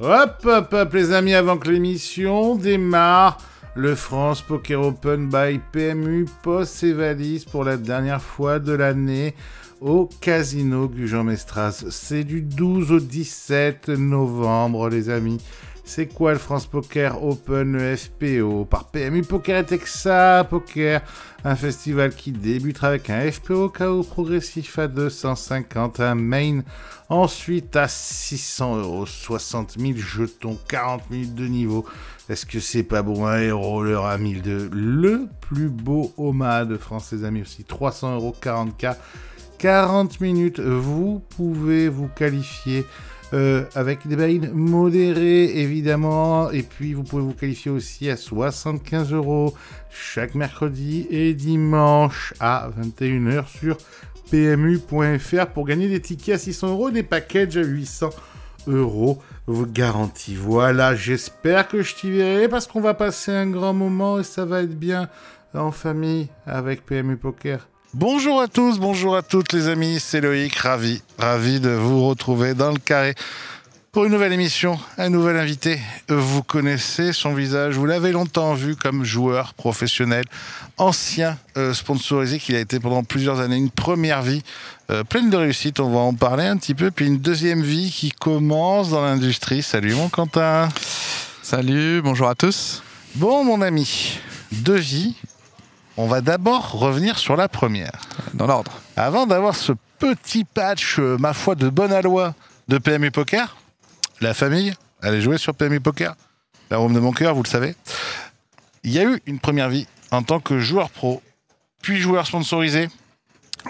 Hop, hop, hop, les amis, avant que l'émission démarre, le France Poker Open by PMU pose ses valises pour la dernière fois de l'année au Casino Gujan-Mestras. C'est du 12 au 17 novembre, les amis. C'est quoi le France Poker Open, le FPO, par PMU Poker et Texas Poker, un festival qui débutera avec un FPO KO progressif à 250, un main ensuite à 600 €, 60 000 jetons, 40 minutes de niveau. Est-ce que c'est pas bon, un héros, roller à 1002, le plus beau OMA de France, les amis, aussi 300 €, 40K, 40 minutes, vous pouvez vous qualifier avec des buy-in modérés, évidemment. Et puis, vous pouvez vous qualifier aussi à 75 € chaque mercredi et dimanche à 21 h sur pmu.fr pour gagner des tickets à 600 € et des packages à 800 € garantis. Voilà, j'espère que je t'y verrai parce qu'on va passer un grand moment et ça va être bien en famille avec PMU Poker. Bonjour à tous, bonjour à toutes les amis, c'est Loïc, ravi de vous retrouver dans le carré pour une nouvelle émission, un nouvel invité. Vous connaissez son visage, vous l'avez longtemps vu comme joueur professionnel, ancien sponsorisé, qu'il a été pendant plusieurs années, une première vie pleine de réussite, on va en parler un petit peu, puis une deuxième vie qui commence dans l'industrie. Salut mon Quentin. Salut, bonjour à tous. Bon mon ami, deux vies. On va d'abord revenir sur la première. Dans l'ordre. Avant d'avoir ce petit patch, ma foi, de bonne aloi de PMU Poker, la famille, allez jouer sur PMU Poker, la room de mon cœur, vous le savez. Il y a eu une première vie en tant que joueur pro, puis joueur sponsorisé.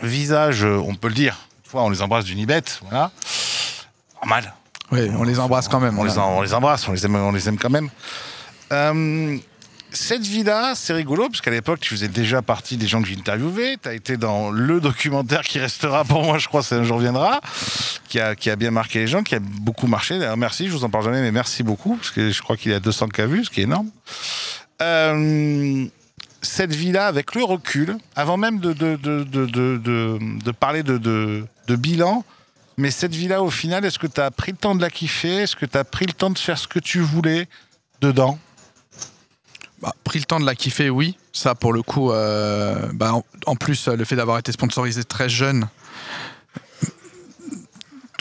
Visage, on peut le dire, une fois on les embrasse d'Unibet, voilà. Normal. Oui, on les embrasse quand même. On les embrasse, on les aime quand même. Cette vie-là, c'est rigolo, parce qu'à l'époque, tu faisais déjà partie des gens que j'interviewais. Tu as été dans le documentaire qui restera pour moi, je crois, c'est Un jour viendra, qui a bien marqué les gens, qui a beaucoup marché. D'ailleurs, merci, je vous en parle jamais, mais merci beaucoup, parce que je crois qu'il a 200K vues, ce qui est énorme. Cette vie-là, avec le recul, avant même de parler de bilan, mais cette vie-là, au final, est-ce que tu as pris le temps de la kiffer? Est-ce que tu as pris le temps de faire ce que tu voulais dedans? Pris le temps de la kiffer, oui. Ça, pour le coup, en plus, le fait d'avoir été sponsorisé très jeune,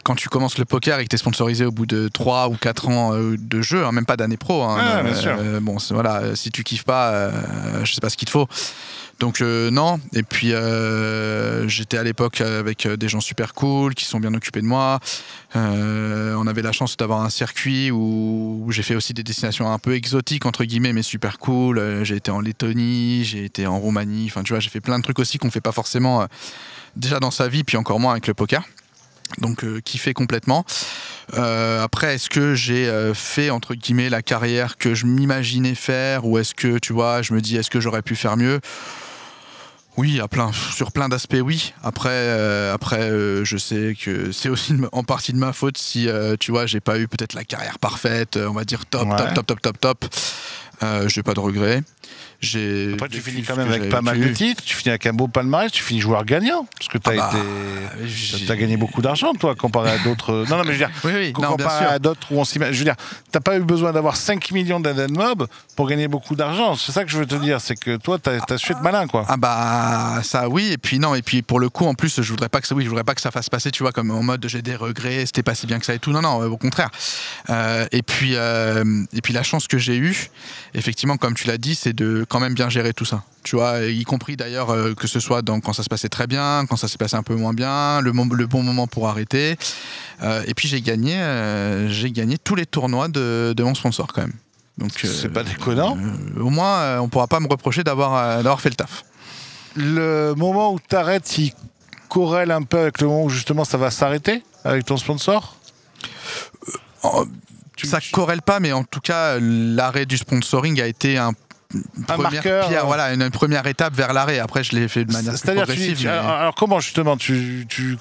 quand tu commences le poker et que tu es sponsorisé au bout de 3 ou 4 ans de jeu, hein, même pas d'année pro, hein, bien sûr. Bon, voilà, si tu kiffes pas, je sais pas ce qu'il te faut. Donc non, et puis j'étais à l'époque avec des gens super cool qui sont bien occupés de moi. On avait la chance d'avoir un circuit où j'ai fait aussi des destinations un peu exotiques entre guillemets, mais super cool. J'ai été en Lettonie, j'ai été en Roumanie, enfin tu vois, j'ai fait plein de trucs aussi qu'on fait pas forcément déjà dans sa vie, puis encore moins avec le poker. Donc kiffé complètement. Après, est-ce que j'ai fait entre guillemets la carrière que je m'imaginais faire, ou est-ce que tu vois, je me dis est-ce que j'aurais pu faire mieux? Oui, sur plein d'aspects, oui. Après, je sais que c'est aussi en partie de ma faute si, tu vois, j'ai pas eu peut-être la carrière parfaite, on va dire top. J'ai pas de regrets. Après, tu finis quand même avec pas mal de titres, tu finis avec un beau palmarès, tu finis joueur gagnant, parce que t'as gagné beaucoup d'argent, toi, comparé à d'autres. Non, mais je veux dire, oui, comparé à d'autres où on s'imagine. Je veux dire, t'as pas eu besoin d'avoir 5 millions d'added mob pour gagner beaucoup d'argent. C'est ça que je veux te dire, c'est que toi, t'as su être malin, quoi. Ça, oui, et puis pour le coup, en plus, je voudrais pas que ça fasse passer, tu vois, comme en mode j'ai des regrets, c'était pas si bien que ça et tout. Non, au contraire. Et puis la chance que j'ai eue, effectivement, comme tu l'as dit, c'est de quand même bien gérer tout ça, tu vois, y compris d'ailleurs que ce soit quand ça se passait très bien, quand ça s'est passé un peu moins bien, le bon moment pour arrêter, et puis j'ai gagné tous les tournois de mon sponsor quand même. Donc c'est pas déconnant. Au moins on pourra pas me reprocher d'avoir fait le taf. Le moment où t'arrêtes, il corrèle un peu avec le moment où justement ça va s'arrêter avec ton sponsor? Ça corrèle pas, mais en tout cas l'arrêt du sponsoring a été une première étape vers l'arrêt. Après, je l'ai fait de manière plus progressive. Alors comment justement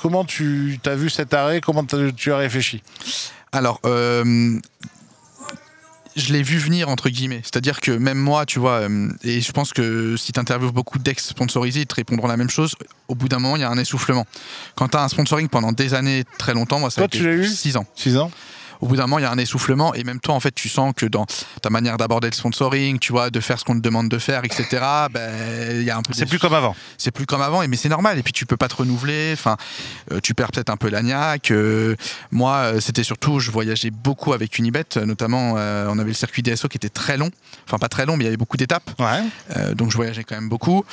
comment tu as vu cet arrêt? Comment tu as réfléchi? Alors, je l'ai vu venir entre guillemets. C'est-à-dire que même moi, tu vois, et je pense que si tu interviews beaucoup d'ex-sponsorisés, ils te répondront la même chose. Au bout d'un moment, il y a un essoufflement. Quand tu as un sponsoring pendant des années, très longtemps, moi ça a été 6 ans. 6 ans. au bout d'un moment, il y a un essoufflement. Et même toi, en fait, tu sens que dans ta manière d'aborder le sponsoring, tu vois, de faire ce qu'on te demande de faire, etc., il y a un peu. C'est plus comme avant. C'est plus comme avant, mais c'est normal. Et puis, tu peux pas te renouveler. Enfin, tu perds peut-être un peu la niaque. Moi, c'était surtout, je voyageais beaucoup avec Unibet, notamment, on avait le circuit DSO qui était très long. Enfin, pas très long, mais il y avait beaucoup d'étapes. Ouais. Donc, je voyageais quand même beaucoup.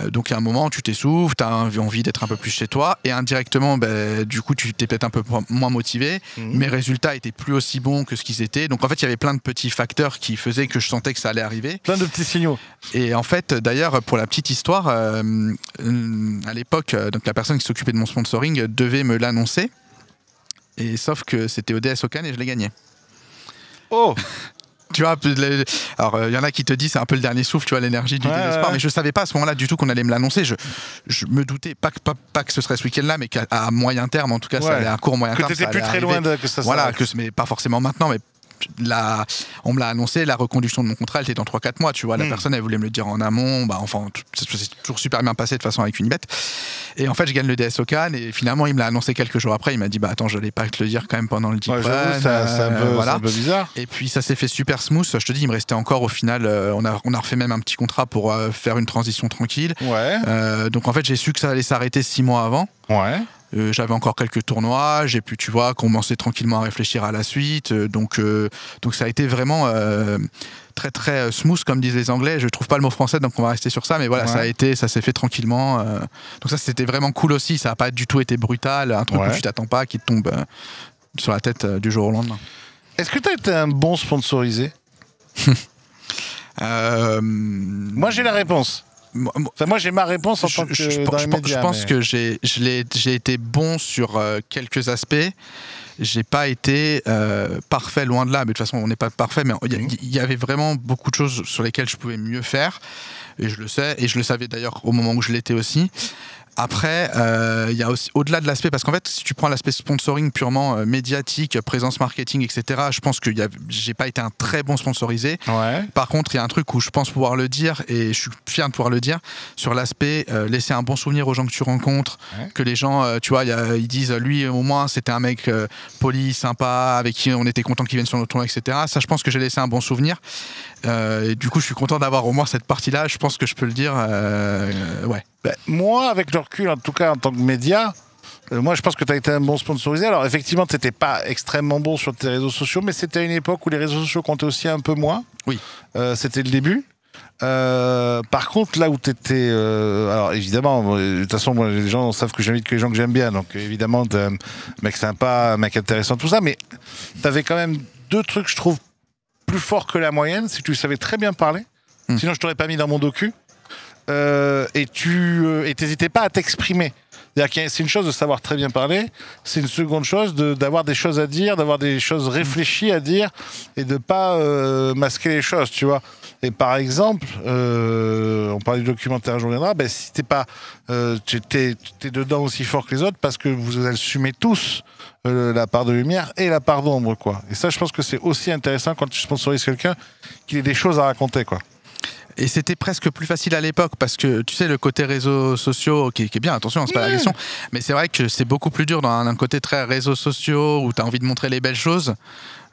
Donc, à un moment, tu t'essouffles, tu as envie d'être un peu plus chez toi. Et indirectement, du coup, tu t'es peut-être un peu moins motivé. Mes résultats étaient plus aussi bons que ce qu'ils étaient. Donc, en fait, il y avait plein de petits facteurs qui faisaient que je sentais que ça allait arriver. Plein de petits signaux. Et en fait, d'ailleurs, pour la petite histoire, à l'époque, donc la personne qui s'occupait de mon sponsoring devait me l'annoncer. Et sauf que c'était au DS Okan et je l'ai gagné. Oh. Tu vois, alors il y en a qui te disent c'est un peu le dernier souffle, tu vois, l'énergie du désespoir, mais je savais pas à ce moment-là du tout qu'on allait me l'annoncer. Je me doutais pas que ce serait ce week-end-là, mais qu'à moyen terme, en tout cas, ça allait à court moyen terme. Que t'étais plus très loin que ça. Voilà, mais pas forcément maintenant, mais on me l'a annoncé, la reconduction de mon contrat, elle était dans 3-4 mois, tu vois. La personne, elle voulait me le dire en amont. C'est toujours super bien passé de toute façon avec Unibet. Et en fait, je gagne le DS Okan et finalement, il me l'a annoncé quelques jours après. Il m'a dit, attends, je n'allais pas te le dire quand même pendant le deep run. C'est un peu bizarre. Et puis, ça s'est fait super smooth. Je te dis, il me restait encore au final, on a refait même un petit contrat pour faire une transition tranquille. Ouais. Donc, en fait, j'ai su que ça allait s'arrêter 6 mois avant. Ouais. J'avais encore quelques tournois, j'ai pu, tu vois, commencer tranquillement à réfléchir à la suite. Donc ça a été vraiment très très smooth, comme disent les Anglais. Je trouve pas le mot français, donc on va rester sur ça. Mais voilà, ça s'est fait tranquillement. Donc ça, c'était vraiment cool aussi. Ça n'a pas du tout été brutal, un truc où tu t'attends pas, qui te tombe sur la tête du jour au lendemain. Est-ce que tu as été un bon sponsorisé? Moi, j'ai la réponse. Moi j'ai ma réponse en tant que dans les médias. Je pense que j'ai été bon sur quelques aspects. J'ai pas été parfait, loin de là, mais de toute façon on n'est pas parfait, mais il y avait vraiment beaucoup de choses sur lesquelles je pouvais mieux faire, et je le sais, et je le savais d'ailleurs au moment où je l'étais aussi. Après, il y a aussi, au-delà de l'aspect, parce qu'en fait, si tu prends l'aspect sponsoring purement médiatique, présence marketing, etc., je pense que j'ai pas été un très bon sponsorisé. Ouais. Par contre, il y a un truc où je pense pouvoir le dire, et je suis fier de pouvoir le dire, sur l'aspect laisser un bon souvenir aux gens que tu rencontres, que les gens, tu vois, ils disent, lui, au moins, c'était un mec poli, sympa, avec qui on était content qu'il vienne sur notre tournoi, etc. Ça, je pense que j'ai laissé un bon souvenir. Et du coup, je suis content d'avoir au moins cette partie-là. Je pense que je peux le dire. Ouais. Moi, avec le recul, en tout cas en tant que média, moi je pense que tu as été un bon sponsorisé. Alors effectivement, tu n'étais pas extrêmement bon sur tes réseaux sociaux, mais c'était à une époque où les réseaux sociaux comptaient aussi un peu moins. Oui. C'était le début. Par contre, là où tu étais... alors évidemment, de toute façon, moi, les gens savent que j'invite que les gens que j'aime bien. Donc évidemment, tu es un mec sympa, un mec intéressant, tout ça. Mais tu avais quand même deux trucs, je trouve, plus forts que la moyenne. C'est que tu savais très bien parler. Sinon, je t'aurais pas mis dans mon docu. Et tu n'hésitais pas à t'exprimer. C'est une chose de savoir très bien parler, c'est une seconde chose d'avoir des choses à dire, d'avoir des choses réfléchies à dire et de pas masquer les choses, tu vois. Et par exemple, on parlait du documentaire, j'en reviendra, si t'es pas, t'es dedans aussi fort que les autres parce que vous assumez tous la part de lumière et la part d'ombre, quoi. Et ça, je pense que c'est aussi intéressant quand tu sponsorises quelqu'un qu'il ait des choses à raconter, quoi. Et c'était presque plus facile à l'époque parce que tu sais, le côté réseaux sociaux qui est bien, attention, c'est pas la question, mais c'est vrai que c'est beaucoup plus dur dans un côté très réseaux sociaux où tu as envie de montrer les belles choses.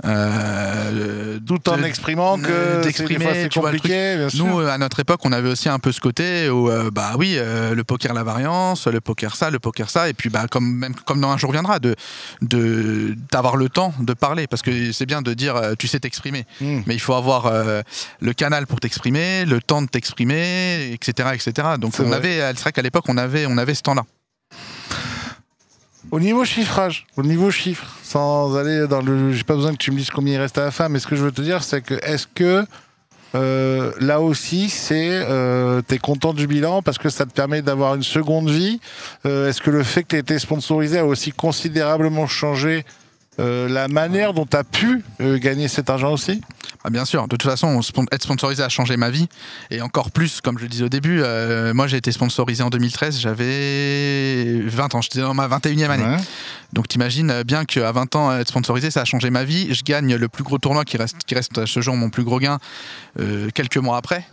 Tout en exprimant que c'est compliqué, bien sûr. Nous, à notre époque, on avait aussi un peu ce côté où, le poker la variance, le poker ça, et puis comme dans Un jour viendra, d'avoir le temps de parler, parce que c'est bien de dire tu sais t'exprimer, mais il faut avoir le canal pour t'exprimer, le temps de t'exprimer, etc., etc. Donc c'est vrai qu'à l'époque, on avait ce temps-là. Au niveau chiffrage, sans aller dans le... J'ai pas besoin que tu me dises combien il reste à la fin, mais ce que je veux te dire, c'est que est-ce que là aussi, t'es content du bilan parce que ça te permet d'avoir une seconde vie. Est-ce que le fait que tu aies été sponsorisé a aussi considérablement changé la manière dont tu as pu gagner cet argent aussi? Bien sûr, de toute façon, être sponsorisé a changé ma vie. Et encore plus, comme je le disais au début, moi j'ai été sponsorisé en 2013, j'avais 20 ans, j'étais dans ma 21e année. Ouais. Donc t'imagines bien qu'à 20 ans, être sponsorisé, ça a changé ma vie. Je gagne le plus gros tournoi qui reste à ce jour mon plus gros gain quelques mois après.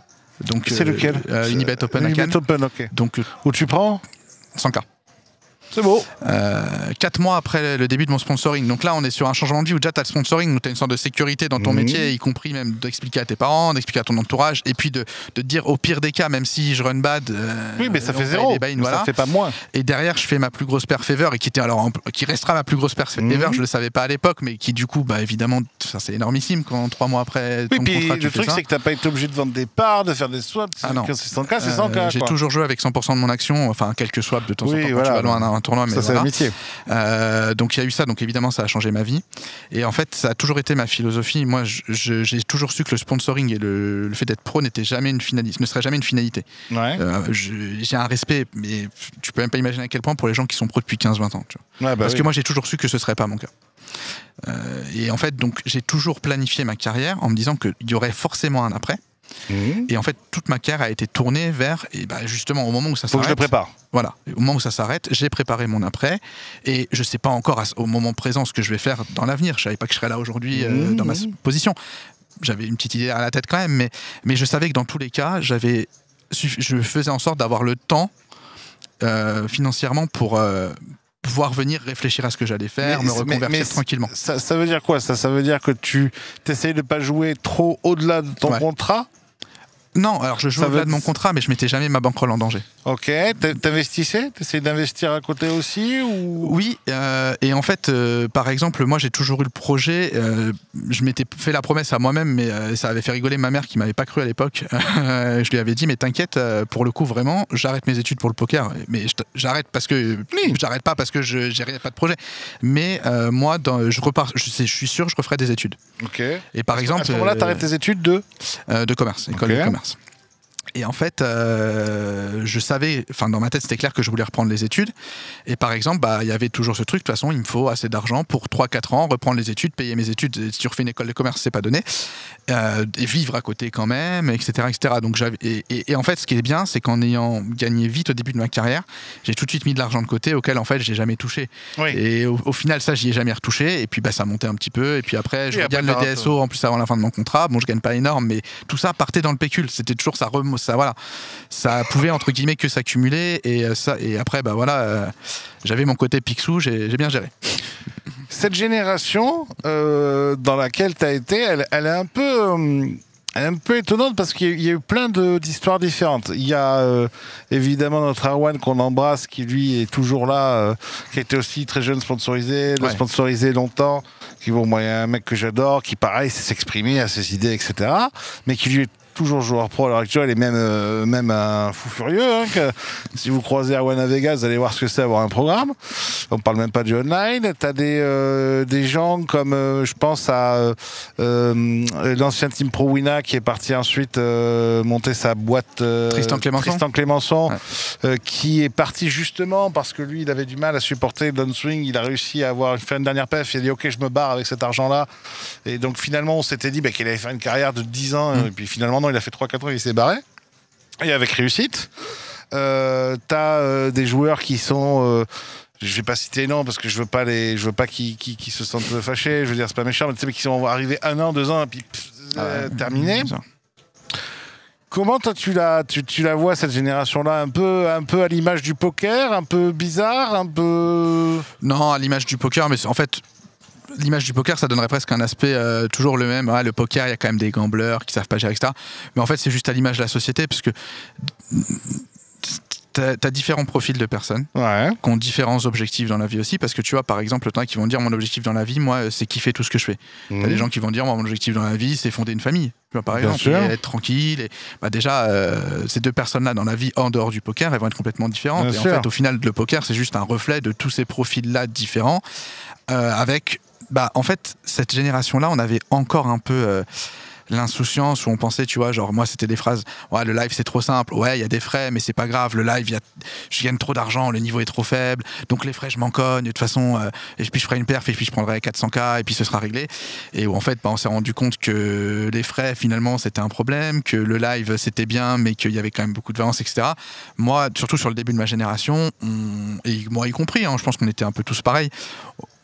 Donc, c'est lequel? Unibet Open. Unibet Open, ok. Donc, où tu prends 100K. C'est beau. 4 mois après le début de mon sponsoring. Donc là, on est sur un changement de vie où déjà tu as le sponsoring, où tu as une sorte de sécurité dans ton métier, y compris même d'expliquer à tes parents, d'expliquer à ton entourage, et puis de te dire au pire des cas, même si je run bad. Oui, mais ça fait 0. Voilà. Ça fait pas moins. Et derrière, je fais ma plus grosse perf ever, et qui restera ma plus grosse perf ever. Je le savais pas à l'époque, mais qui du coup, bah évidemment, c'est énormissime quand 3 mois après ton contrat, le truc, c'est que t'as pas été obligé de vendre des parts, de faire des swaps. Ah non. C'est 100K, c'est 100K. J'ai toujours joué avec 100% de mon action, enfin quelques swaps de temps en temps quand tu vas loin d'un tournoi, mais ça, voilà. C'est l'amitié. Donc il y a eu ça, donc évidemment ça a changé ma vie. Et en fait, ça a toujours été ma philosophie. Moi, j'ai toujours su que le sponsoring et le fait d'être pro n'était jamais une finalité, ne serait jamais une finalité. Ouais. J'ai un respect, mais tu peux même pas imaginer à quel point pour les gens qui sont pros depuis 15-20 ans. Tu vois. Ouais, bah parce que moi, j'ai toujours su que ce serait pas mon cas. Et en fait, donc j'ai toujours planifié ma carrière en me disant qu'il y aurait forcément un après. Et en fait, toute ma carrière a été tournée vers, et bah justement, au moment où ça s'arrête. Faut que je le prépare. Voilà, au moment où ça s'arrête, j'ai préparé mon après, et je sais pas encore au moment présent ce que je vais faire dans l'avenir. Je savais pas que je serais là aujourd'hui dans ma position. J'avais une petite idée à la tête quand même, mais je savais que dans tous les cas, je faisais en sorte d'avoir le temps financièrement pour pouvoir venir réfléchir à ce que j'allais faire, me reconvertir tranquillement. Ça veut dire quoi ça veut dire que tu essayes de pas jouer trop au-delà de ton contrat? Non, alors je jouais au-delà de mon contrat, mais je mettais jamais ma bankroll en danger. Ok, t'investissais? T'essayais d'investir à côté aussi ou... Oui, et en fait, par exemple, moi j'ai toujours eu le projet, je m'étais fait la promesse à moi-même, mais ça avait fait rigoler ma mère qui m'avait pas cru à l'époque. Je lui avais dit, mais t'inquiète, pour le coup, vraiment, j'arrête mes études pour le poker. Mais j'arrête parce que... J'arrête pas parce que j'ai pas de projet. Mais moi, je suis sûr, je referai des études. Ok. Et par exemple... À ce moment-là, t'arrêtes tes études de commerce, école de commerce. Et en fait, je savais, enfin dans ma tête c'était clair que je voulais reprendre les études. Et par exemple, bah il y avait toujours ce truc, de toute façon il me faut assez d'argent pour 3-4 ans, reprendre les études, payer mes études. Si tu refais une école de commerce, c'est pas donné. Et vivre à côté quand même, etc. etc. Donc et en fait, ce qui est bien, c'est qu'en ayant gagné vite au début de ma carrière, j'ai tout de suite mis de l'argent de côté auquel en fait j'ai jamais touché. Oui. Et au final, ça j'y ai jamais retouché. Et puis bah ça montait un petit peu. Et puis après, je regarde le DSO en plus avant la fin de mon contrat. Bon, je gagne pas énorme, mais tout ça partait dans le pécule. C'était toujours ça voilà, ça pouvait entre guillemets que s'accumuler et après bah voilà, j'avais mon côté Picsou, j'ai bien géré. Cette génération dans laquelle tu as été, elle est un peu étonnante parce qu'il y a eu plein d'histoires différentes. Il y a évidemment notre Arwan qu'on embrasse, qui lui est toujours là, qui a été aussi très jeune sponsorisé, sponsorisé longtemps, qui moi, il y a un mec que j'adore, qui pareil sait s'exprimer, a ses idées, etc. Mais qui lui est toujours joueur pro à l'heure actuelle et même un fou furieux. Hein, si vous croisez Arwan à Vegas, vous allez voir ce que c'est avoir un programme. On parle même pas du online. T'as des gens comme je pense à l'ancien Team Pro Wina qui est parti ensuite monter sa boîte Tristan Clémençon qui est parti justement parce que lui il avait du mal à supporter le downswing. Il a réussi à faire une dernière perf. Il a dit ok, je me barre avec cet argent là, et donc finalement on s'était dit qu'il allait faire une carrière de 10 ans et puis finalement il a fait 3-4 ans, il s'est barré. Et avec réussite. T'as des joueurs qui sont... je vais pas citer les noms parce que je veux pas qu'ils se sentent fâchés. Je veux dire, c'est pas méchant, mais qui sont arrivés 1 an, 2 ans, et puis terminé. Comment toi tu la vois cette génération-là, un peu à l'image du poker, un peu bizarre, un peu... Non, à l'image du poker, mais en fait... L'image du poker, ça donnerait presque un aspect toujours le même. Le poker, il y a quand même des gamblers qui savent pas gérer, etc. Mais en fait, c'est juste à l'image de la société, parce que t'as différents profils de personnes qui ont différents objectifs dans la vie aussi. Parce que tu vois, par exemple, t'en as qui vont dire mon objectif dans la vie, moi, c'est kiffer tout ce que je fais. T'as des gens qui vont dire moi, mon objectif dans la vie, c'est fonder une famille. Tu vois, par exemple, et être tranquille. Et, déjà, ces deux personnes-là dans la vie, en dehors du poker, elles vont être complètement différentes. Et en fait, au final, le poker, c'est juste un reflet de tous ces profils-là différents, avec en fait, cette génération-là, on avait encore un peu l'insouciance où on pensait, tu vois, genre moi c'était des phrases, ouais, le live c'est trop simple, ouais, il y a des frais mais c'est pas grave, le live je gagne trop d'argent, le niveau est trop faible, donc les frais je m'en cogne, de toute façon et puis je ferai une perf et puis je prendrai 400K et puis ce sera réglé. Et où en fait on s'est rendu compte que les frais finalement c'était un problème, que le live c'était bien mais qu'il y avait quand même beaucoup de variance, etc. Moi, surtout sur le début de ma génération, et moi y compris, je pense qu'on était un peu tous pareils,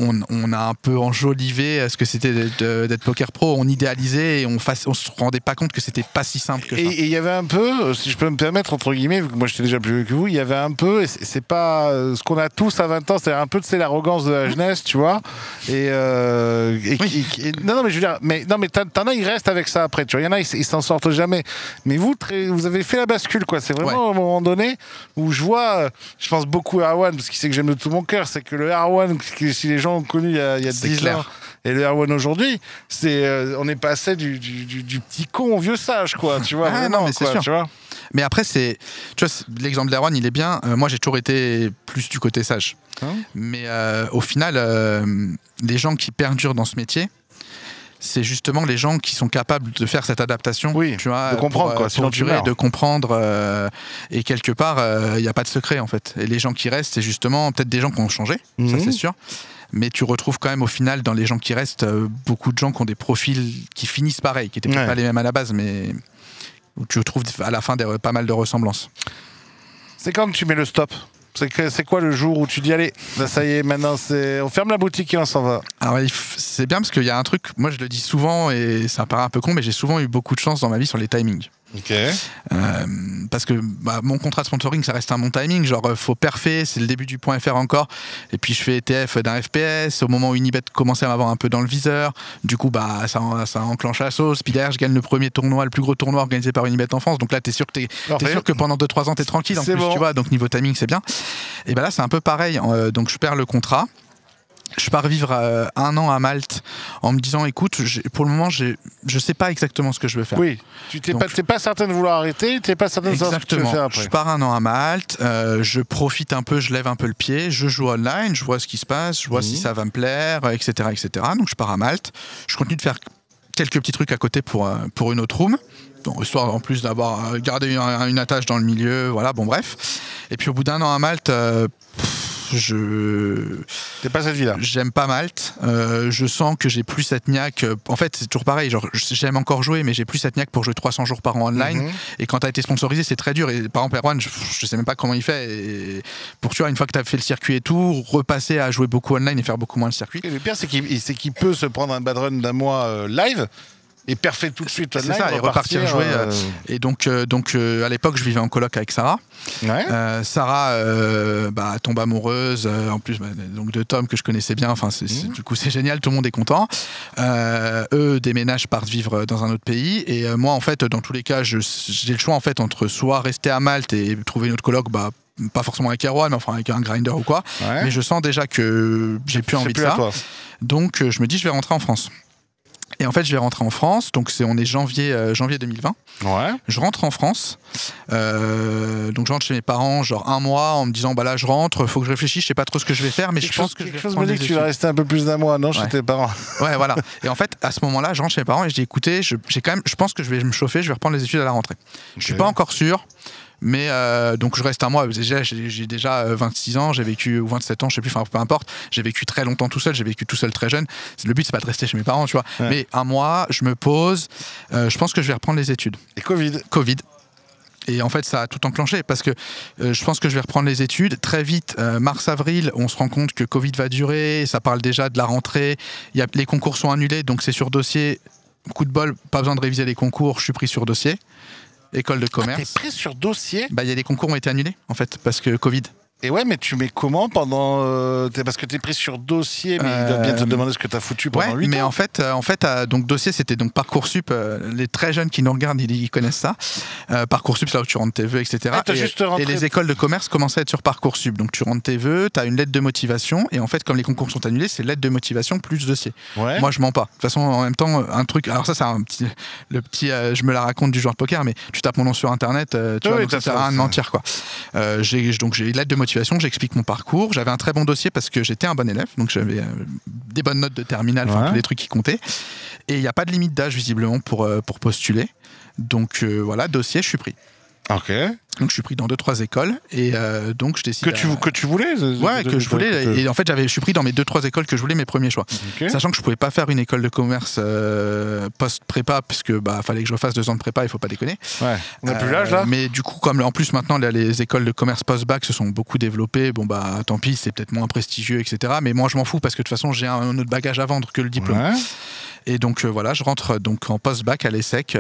on a un peu enjolivé ce que c'était d'être poker pro, on idéalisait et on on se rendait pas compte que c'était pas si simple que ça. Et il y avait un peu, si je peux me permettre, entre guillemets, vu que moi j'étais déjà plus vieux que vous, il y avait un peu, et c'est pas ce qu'on a tous à 20 ans, c'est un peu de l'arrogance de la jeunesse, tu vois. Non, mais je veux dire, t'en as, ils restent avec ça après, tu vois. Il y en a, ils s'en sortent jamais. Mais vous avez fait la bascule, quoi. C'est vraiment au moment donné où je vois, je pense beaucoup à Erwan, parce qu'il sait que j'aime de tout mon cœur, c'est que le Erwan, si les gens ont connu il y a 10 ans, et le Erwan aujourd'hui, on est passé du petit con au vieux sage, quoi, tu vois. Vraiment, non, mais c'est sûr. Tu vois. Mais après, tu vois, l'exemple d'Erwan, il est bien. Moi, j'ai toujours été plus du côté sage. Mais au final, les gens qui perdurent dans ce métier, c'est justement les gens qui sont capables de faire cette adaptation, tu vois, de comprendre, quoi, sinon tu meurs. De comprendre, et quelque part, il n'y a pas de secret, en fait. Et les gens qui restent, c'est justement peut-être des gens qui ont changé, ça c'est sûr. Mais tu retrouves quand même au final dans les gens qui restent beaucoup de gens qui ont des profils qui finissent pareil, qui n'étaient peut-être pas les mêmes à la base, mais où tu trouves à la fin pas mal de ressemblances. C'est quand tu mets le stop? C'est quoi le jour où tu dis allez, là ça y est, maintenant on ferme la boutique et on s'en va? Alors c'est bien parce qu'il y a un truc, moi je le dis souvent et ça paraît un peu con, mais j'ai souvent eu beaucoup de chance dans ma vie sur les timings. Parce que mon contrat de sponsoring ça reste un bon timing, genre faut perfer, c'est le début du .fr encore, et puis je fais ETF d'un FPS au moment où Unibet commençait à m'avoir un peu dans le viseur, du coup ça enclenche la sauce, puis derrière je gagne le premier tournoi, le plus gros tournoi organisé par Unibet en France, donc là t'es sûr que pendant 2-3 ans t'es tranquille en plus, tu vois, donc niveau timing c'est bien. Et là c'est un peu pareil, donc je perds le contrat. Je pars vivre 1 an à Malte en me disant écoute, pour le moment je sais pas exactement ce que je veux faire. Oui, t'es pas certain de vouloir arrêter, t'es pas certain de savoir ce que tu veux faire après. Je pars 1 an à Malte, je profite un peu, je lève un peu le pied, je joue online, je vois ce qui se passe, je vois si ça va me plaire, etc., etc. Donc je pars à Malte, je continue de faire quelques petits trucs à côté pour une autre room. Donc, histoire en plus d'avoir gardé une attache dans le milieu, voilà, bon bref. Et puis au bout d'1 an à Malte, t'es pas cette vie-là. J'aime pas Malte. Je sens que j'ai plus cette niaque. En fait, c'est toujours pareil. Genre, j'aime encore jouer, mais j'ai plus cette niaque pour jouer 300 jours par an online. Et quand t'as été sponsorisé, c'est très dur. Et par exemple, Erwan, je sais même pas comment il fait. Et pour tu vois, une fois que t'as fait le circuit et tout, repasser à jouer beaucoup online et faire beaucoup moins le circuit. Et le pire, c'est qu'il peut se prendre un bad run d'1 mois live. Et parfait tout de suite online, et repartir jouer. Et donc à l'époque, je vivais en coloc avec Sarah. Sarah tombe amoureuse, en plus donc de Tom que je connaissais bien. Enfin, du coup, c'est génial, tout le monde est content. Eux déménagent, partent vivre dans un autre pays. Et moi, en fait, dans tous les cas, j'ai le choix en fait entre soit rester à Malte et trouver une autre coloc, pas forcément avec Erwan, mais enfin avec un grinder ou quoi. Mais je sens déjà que j'ai plus envie de ça. Donc, je me dis, je vais rentrer en France. Et en fait, je vais rentrer en France, donc on est janvier 2020. Je rentre en France, donc je rentre chez mes parents, genre 1 mois, en me disant là je rentre, faut que je réfléchisse, je sais pas trop ce que je vais faire, mais je pense que je vais reprendre les études. Me dit que tu vas rester un peu plus d'1 mois, non, chez tes parents. Ouais, voilà. Et en fait, à ce moment-là, je rentre chez mes parents et je dis écoutez, je pense que je vais me chauffer, je vais reprendre les études à la rentrée. Je suis pas encore sûr. Mais donc je reste 1 mois, j'ai déjà 26 ans, j'ai vécu, ou 27 ans, je sais plus, enfin peu importe, j'ai vécu très longtemps tout seul, j'ai vécu tout seul très jeune. Le but c'est pas de rester chez mes parents, tu vois. Mais 1 mois, je me pose, je pense que je vais reprendre les études. Et Covid. Et en fait, ça a tout enclenché parce que je pense que je vais reprendre les études. Très vite, mars-avril, on se rend compte que Covid va durer, ça parle déjà de la rentrée, les concours sont annulés, donc c'est sur dossier. Coup de bol, pas besoin de réviser les concours, je suis pris sur dossier. École de commerce. T'es pris sur dossier? Il y a des concours qui ont été annulés, en fait, parce que Covid. Et ouais, mais tu mets comment pendant... parce que t'es pris sur dossier, mais il doit bien te demander ce que t'as foutu pendant 8 ans. Mais en fait, donc dossier, c'était donc Parcoursup. Les très jeunes qui nous regardent, ils connaissent ça. Parcoursup, c'est là où tu rentres tes vœux, etc. Et les écoles de commerce commençaient à être sur Parcoursup. Donc tu rentres tes vœux, t'as une lettre de motivation, et en fait, comme les concours sont annulés, c'est lettre de motivation plus dossier. Moi, je mens pas. De toute façon, en même temps, un truc... Alors ça, c'est je me la raconte du joueur de poker, mais tu tapes mon nom sur Internet, tu vois, donc ça sert à rien de mentir, quoi. J'ai une lettre de motivation, j'explique mon parcours, j'avais un très bon dossier parce que j'étais un bon élève, donc j'avais des bonnes notes de terminale, enfin tous les trucs qui comptaient, et il n'y a pas de limite d'âge visiblement pour postuler, donc voilà, dossier, je suis pris. Donc je suis pris dans 2-3 écoles et donc je décide que tu voulais. Ouais, que je voulais. Et en fait, je suis pris dans mes 2-3 écoles que je voulais, mes premiers choix. Okay. Sachant que je pouvais pas faire une école de commerce post-prépa, parce que fallait que je refasse 2 ans de prépa, il faut pas déconner. Ouais. On n'a plus l'âge là. Mais du coup, comme en plus maintenant les écoles de commerce post-bac se sont beaucoup développées, bon tant pis, c'est peut-être moins prestigieux, etc. Mais moi je m'en fous parce que de toute façon j'ai un autre bagage à vendre que le diplôme. Ouais. Et donc voilà, je rentre donc en post-bac à l'ESSEC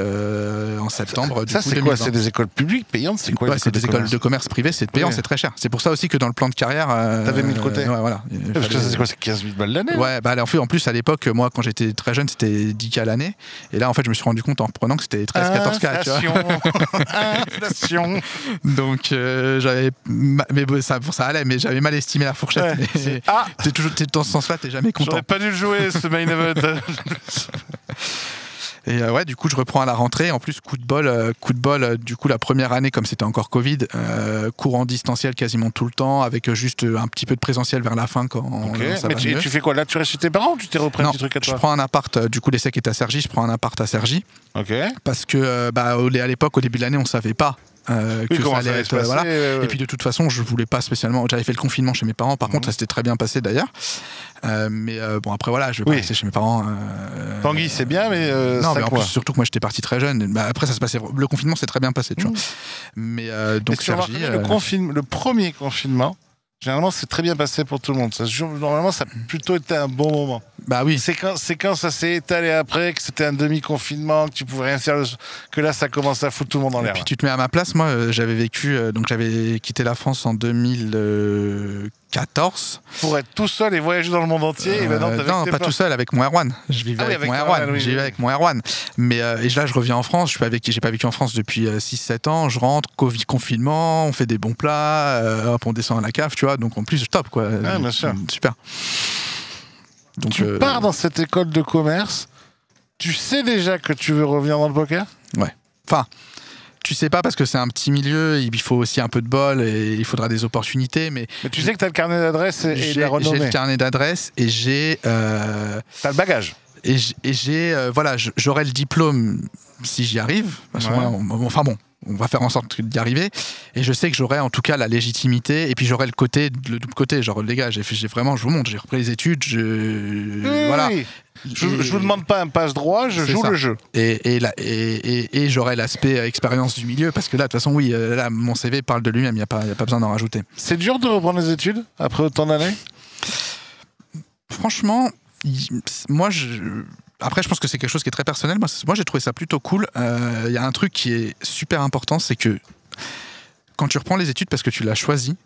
en septembre. Ça, c'est quoi? C'est des écoles publiques payantes? C'est quoi? C'est des écoles de commerce privées, c'est payant, c'est très cher. C'est pour ça aussi que dans le plan de carrière. T'avais mis de côté? Ouais, voilà. Parce que ça, c'est quoi? C'est 15 000 balles l'année? Ouais, en plus, à l'époque, moi, quand j'étais très jeune, c'était 10K l'année. Et là, en fait, je me suis rendu compte en reprenant que c'était 13-14K. Inflation. Donc, j'avais. Mais ça allait, mais j'avais mal estimé la fourchette. Ouais, t'es dans ce sens-là, t'es jamais content. J'aurais pas dû le jouer, ce main event. Et ouais, du coup, je reprends à la rentrée. En plus, coup de bol. Du coup, la première année, comme c'était encore Covid, cours en distanciel quasiment tout le temps, avec juste un petit peu de présentiel vers la fin quand. Ça mais tu fais quoi là? Tu restes chez tes parents ou tu t'es repris un petit truc à toi? Je prends un appart. Du coup, l'ESSEC est à Cergy. Je prends un appart à Cergy. Ok. Parce que à l'époque, au début de l'année, on savait pas. Que ça allait être, voilà. Et puis de toute façon, je voulais pas spécialement. J'avais fait le confinement chez mes parents. Par contre, ça s'était très bien passé d'ailleurs. Mais bon, après voilà, je vais pas rester chez mes parents. Tanguy, c'est bien, mais non, mais en plus, surtout que moi j'étais parti très jeune. Après, ça se passait. Le confinement s'est très bien passé, tu vois. Mais donc Cergy, le premier confinement. Généralement, c'est très bien passé pour tout le monde. Normalement, ça a plutôt été un bon moment. Bah oui. C'est quand ça s'est étalé après, que c'était un demi-confinement, que tu pouvais rien faire, que là, ça commence à foutre tout le monde en l'air. Et puis tu te mets à ma place. Moi, j'avais vécu, donc j'avais quitté la France en 2014. Pour être tout seul et voyager dans le monde entier. Et non, pas tout seul, avec mon Erwan. Je vivais avec mon Erwan. Je vivais avec mon Erwan. Mais et là, je reviens en France. J'ai pas vécu en France depuis 6-7 ans. Je rentre, Covid, confinement, on fait des bons plats, hop, on descend à la cave, tu vois. Donc en plus, top, quoi. Ah, bien sûr. Super. Donc, tu pars dans cette école de commerce, tu sais déjà que tu veux revenir dans le poker? Ouais. Enfin, tu sais pas parce que c'est un petit milieu, il faut aussi un peu de bol et il faudra des opportunités. Mais tu sais que tu as le carnet d'adresse et la renommée. J'ai le carnet d'adresse et j'ai. T'as le bagage. Et j'ai. Voilà, j'aurai le diplôme si j'y arrive. Parce que enfin bon. On va faire en sorte d'y arriver. Et je sais que j'aurai en tout cas la légitimité. Et puis j'aurai le double côté. Genre, les gars, j'ai vraiment, je vous montre, j'ai repris les études. Voilà. Oui. Je vous demande pas un passe droit, je joue le jeu. Et j'aurai l'aspect expérience du milieu. Parce que là, de toute façon, oui, là, mon CV parle de lui-même. Il n'y a pas besoin d'en rajouter. C'est dur de reprendre les études après autant d'années? Franchement, moi, après, je pense que c'est quelque chose qui est très personnel. Moi, j'ai trouvé ça plutôt cool. Y a un truc qui est super important, c'est que quand tu reprends les études parce que tu l'as choisi,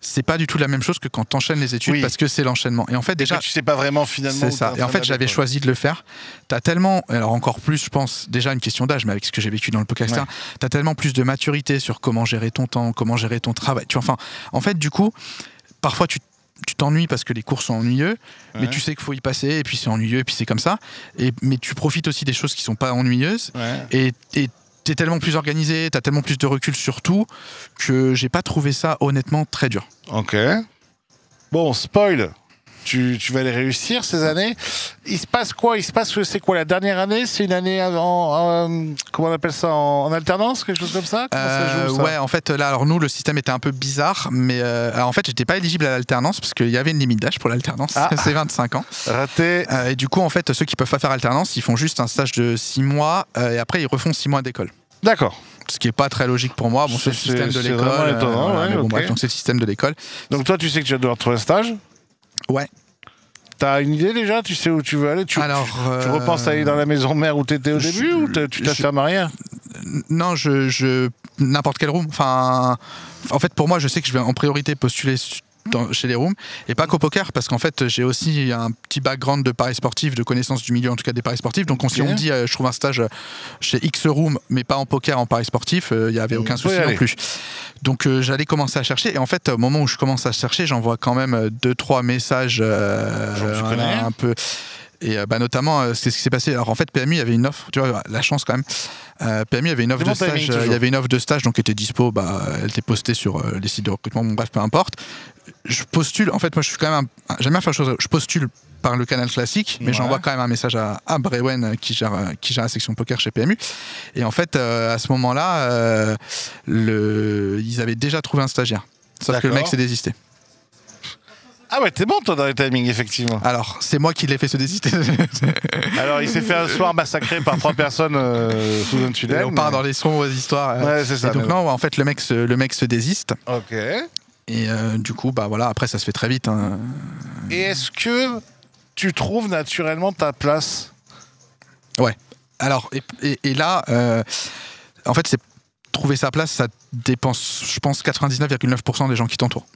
c'est pas du tout la même chose que quand tu enchaînes les études parce que c'est l'enchaînement. Et en fait, déjà, tu sais pas vraiment finalement. C'est ça. Et en fait, j'avais choisi de le faire. T'as tellement, alors encore plus, je pense, déjà une question d'âge, mais avec ce que j'ai vécu dans le poker, t'as tellement plus de maturité sur comment gérer ton temps, comment gérer ton travail. En fait, du coup, parfois tu t'ennuies parce que les cours sont ennuyeux, mais tu sais qu'il faut y passer, et puis c'est ennuyeux, et puis c'est comme ça. Mais tu profites aussi des choses qui sont pas ennuyeuses, et t'es tellement plus organisé, t'as tellement plus de recul sur tout, que j'ai pas trouvé ça honnêtement très dur. Ok. Bon, spoil. Tu vas les réussir ces années. Il se passe quoi? C'est quoi la dernière année? C'est une année comment on appelle ça, en alternance, quelque chose comme ça? Comment ça joue, ça? Ouais, en fait là, alors nous le système était un peu bizarre, mais alors, en fait j'étais pas éligible à l'alternance parce qu'il y avait une limite d'âge pour l'alternance. C'est 25 ans. Raté. Et du coup en fait ceux qui peuvent pas faire alternance, ils font juste un stage de 6 mois et après ils refont 6 mois d'école. D'accord. Ce qui est pas très logique pour moi. Bon, c'est le système de l'école. Bref, donc c'est le système de l'école. Donc toi tu sais que tu vas devoir trouver un stage? Ouais. T'as une idée déjà? Tu sais où tu veux aller? Tu repenses à aller dans la maison mère où t'étais au début ou tu t'affirmes à rien? Non, n'importe quel room. Enfin, en fait, pour moi, je sais que je vais en priorité postuler chez les rooms et pas qu'au poker parce qu'en fait j'ai aussi un petit background de paris sportifs, de connaissance du milieu en tout cas des paris sportifs, donc si on me dit je trouve un stage chez X room mais pas en poker, en paris sportif, il n'y avait aucun souci non plus. Donc j'allais commencer à chercher et en fait au moment où je commence à chercher j'envoie quand même 2-3 messages un peu. Et notamment, c'est ce qui s'est passé. Alors en fait, PMU, il y avait une offre, tu vois, la chance quand même. PMU, il y avait une offre de stage. Il y avait une offre de stage, donc qui était dispo. Elle était postée sur les sites de recrutement. Bon, bref, peu importe. Je postule. En fait, moi, je suis quand même. J'aime bien faire les choses. Je postule par le canal classique, mais j'envoie quand même un message à Brewen qui gère la section poker chez PMU. Et en fait, à ce moment-là, ils avaient déjà trouvé un stagiaire. Sauf que le mec s'est désisté. Ah ouais, t'es bon toi dans les timings, effectivement. Alors, c'est moi qui l'ai fait se désister. Alors, il s'est fait un soir massacré par 3 personnes sous un tunnel. Et on part dans les sombres histoires. Ouais, c'est ça. Et donc non, en fait, le mec se désiste. Ok. Et du coup, bah voilà, après ça se fait très vite. Hein. Et est-ce que tu trouves naturellement ta place? Ouais. Alors, et là, en fait, c'est trouver sa place, ça dépense, je pense, 99,9% des gens qui t'entourent.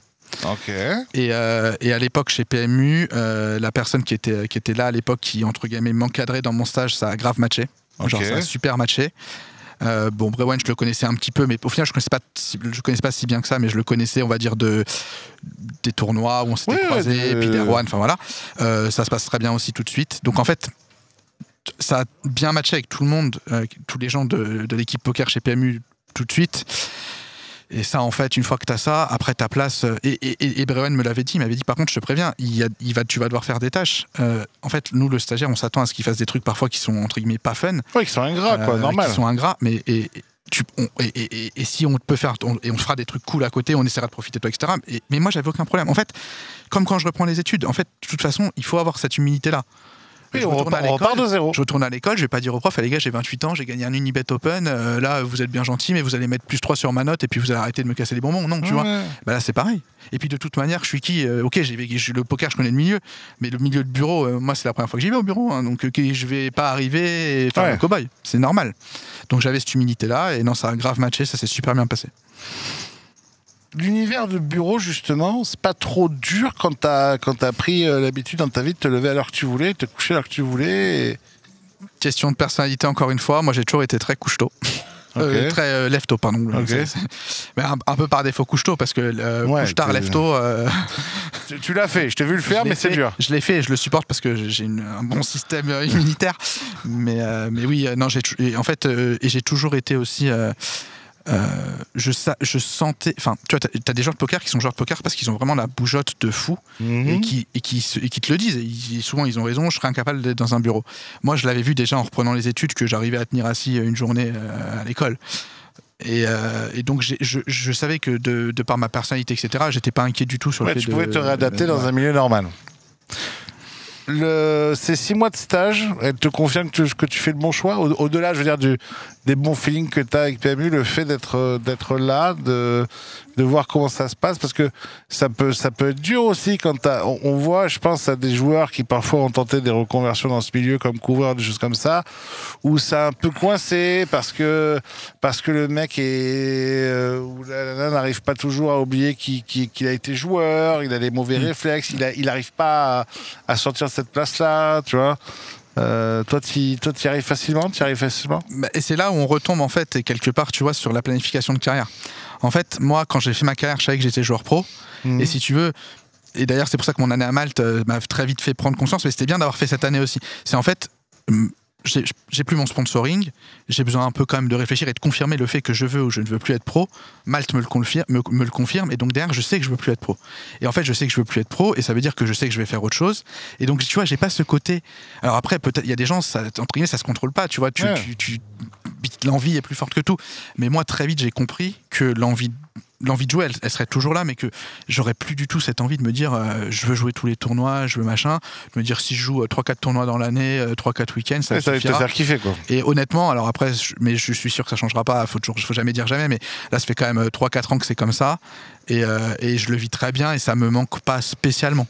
Ok. Et à l'époque, chez PMU, la personne qui était là à l'époque, qui, entre guillemets, m'encadrait dans mon stage, ça a grave matché. Okay. Genre, ça a super matché. Bon, Brewen, je le connaissais un petit peu, mais au final, je connaissais pas si bien que ça, mais je le connaissais, on va dire, des tournois où on s'était croisés, et puis des Rouen, enfin voilà. Ça se passe très bien aussi tout de suite. Donc en fait, ça a bien matché avec tout le monde, tous les gens de l'équipe poker chez PMU tout de suite. Et ça, en fait, une fois que tu as ça, après ta place. Et Brewen me l'avait dit, il m'avait dit par contre, je te préviens, tu vas devoir faire des tâches. En fait, nous, le stagiaire, on s'attend à ce qu'il fasse des trucs parfois qui sont, entre guillemets, pas fun. Oui, qui sont ingrats, quoi, normal. Qui sont ingrats, mais. Et si on peut faire, on fera des trucs cool à côté, on essaiera de profiter de toi, etc. Mais moi, j'avais aucun problème. En fait, comme quand je reprends les études, en fait, de toute façon, il faut avoir cette humilité-là. Oui, on repart de zéro. Je retourne à l'école, je vais pas dire au prof, les gars, j'ai 28 ans, j'ai gagné un Unibet Open, là, vous êtes bien gentil, mais vous allez mettre +3 sur ma note et puis vous allez arrêter de me casser les bonbons. Non, tu vois. Bah là, c'est pareil. Et puis de toute manière, je suis qui ok, le poker, je connais le milieu, mais le milieu de bureau, moi, c'est la première fois que j'y vais au bureau, hein, donc je vais pas arriver et faire le cow-boy. C'est normal. Donc j'avais cette humilité-là et non, ça a grave matché, ça s'est super bien passé. L'univers de bureau, justement, c'est pas trop dur quand t'as pris l'habitude dans ta vie de te lever à l'heure que tu voulais, de te coucher à l'heure que tu voulais. Question de personnalité, encore une fois, moi j'ai toujours été très couche-tôt. Très lève-tôt, pardon. Mais un peu par défaut couche-tôt, parce que couche-tard, lève-tôt. Tu l'as fait, je t'ai vu le faire, mais c'est dur. Je l'ai fait et je le supporte parce que j'ai un bon système immunitaire. Mais oui, non, j'ai toujours été aussi. Je sentais, enfin, tu vois, t'as des joueurs de poker qui sont joueurs de poker parce qu'ils ont vraiment la bougeotte de fou et qui te le disent. Et souvent, ils ont raison. Je serais incapable d'être dans un bureau. Moi, je l'avais vu déjà en reprenant les études que j'arrivais à tenir assis une journée à l'école. Et donc, je savais que de par ma personnalité, etc., j'étais pas inquiet du tout sur le fait tu pouvais te réadapter dans un milieu normal. Ces 6 mois de stage, elle te confirme que tu fais le bon choix au-delà, je veux dire, des bons feelings que tu as avec PMU, le fait d'être là, de voir comment ça se passe, parce que ça peut être dur aussi quand on voit, je pense à des joueurs qui parfois ont tenté des reconversions dans ce milieu comme couvreur, des choses comme ça, où ça a un peu coincé parce que le mec ou la nana n'arrive pas toujours à oublier qu'il a été joueur, il a des mauvais réflexes, il n'arrive pas à sortir de cette place-là, tu vois. Toi, tu y arrives facilement, Et c'est là où on retombe, en fait, quelque part, tu vois, sur la planification de carrière. En fait, moi, quand j'ai fait ma carrière, je savais que j'étais joueur pro. Et si tu veux, et d'ailleurs, c'est pour ça que mon année à Malte m'a très vite fait prendre conscience, mais c'était bien d'avoir fait cette année aussi. C'est en fait, j'ai plus mon sponsoring, j'ai besoin un peu quand même de réfléchir et de confirmer le fait que je veux ou je ne veux plus être pro. Malte me le confirme, et donc derrière, je sais que je veux plus être pro. Et en fait, je sais que je veux plus être pro, et ça veut dire que je sais que je vais faire autre chose. Et donc, tu vois, j'ai pas ce côté. Alors après, peut-être, il y a des gens, entre guillemets, ça se contrôle pas, tu vois, l'envie est plus forte que tout. Mais moi, très vite, j'ai compris que l'envie de jouer, elle serait toujours là, mais que j'aurais plus du tout cette envie de me dire je veux jouer tous les tournois, je veux machin, de me dire si je joue 3-4 tournois dans l'année, 3-4 week-ends, ça va te faire kiffer, quoi. Et honnêtement, alors après, mais je suis sûr que ça changera pas, faut jamais dire jamais, mais là ça fait quand même 3-4 ans que c'est comme ça, et je le vis très bien et ça me manque pas spécialement.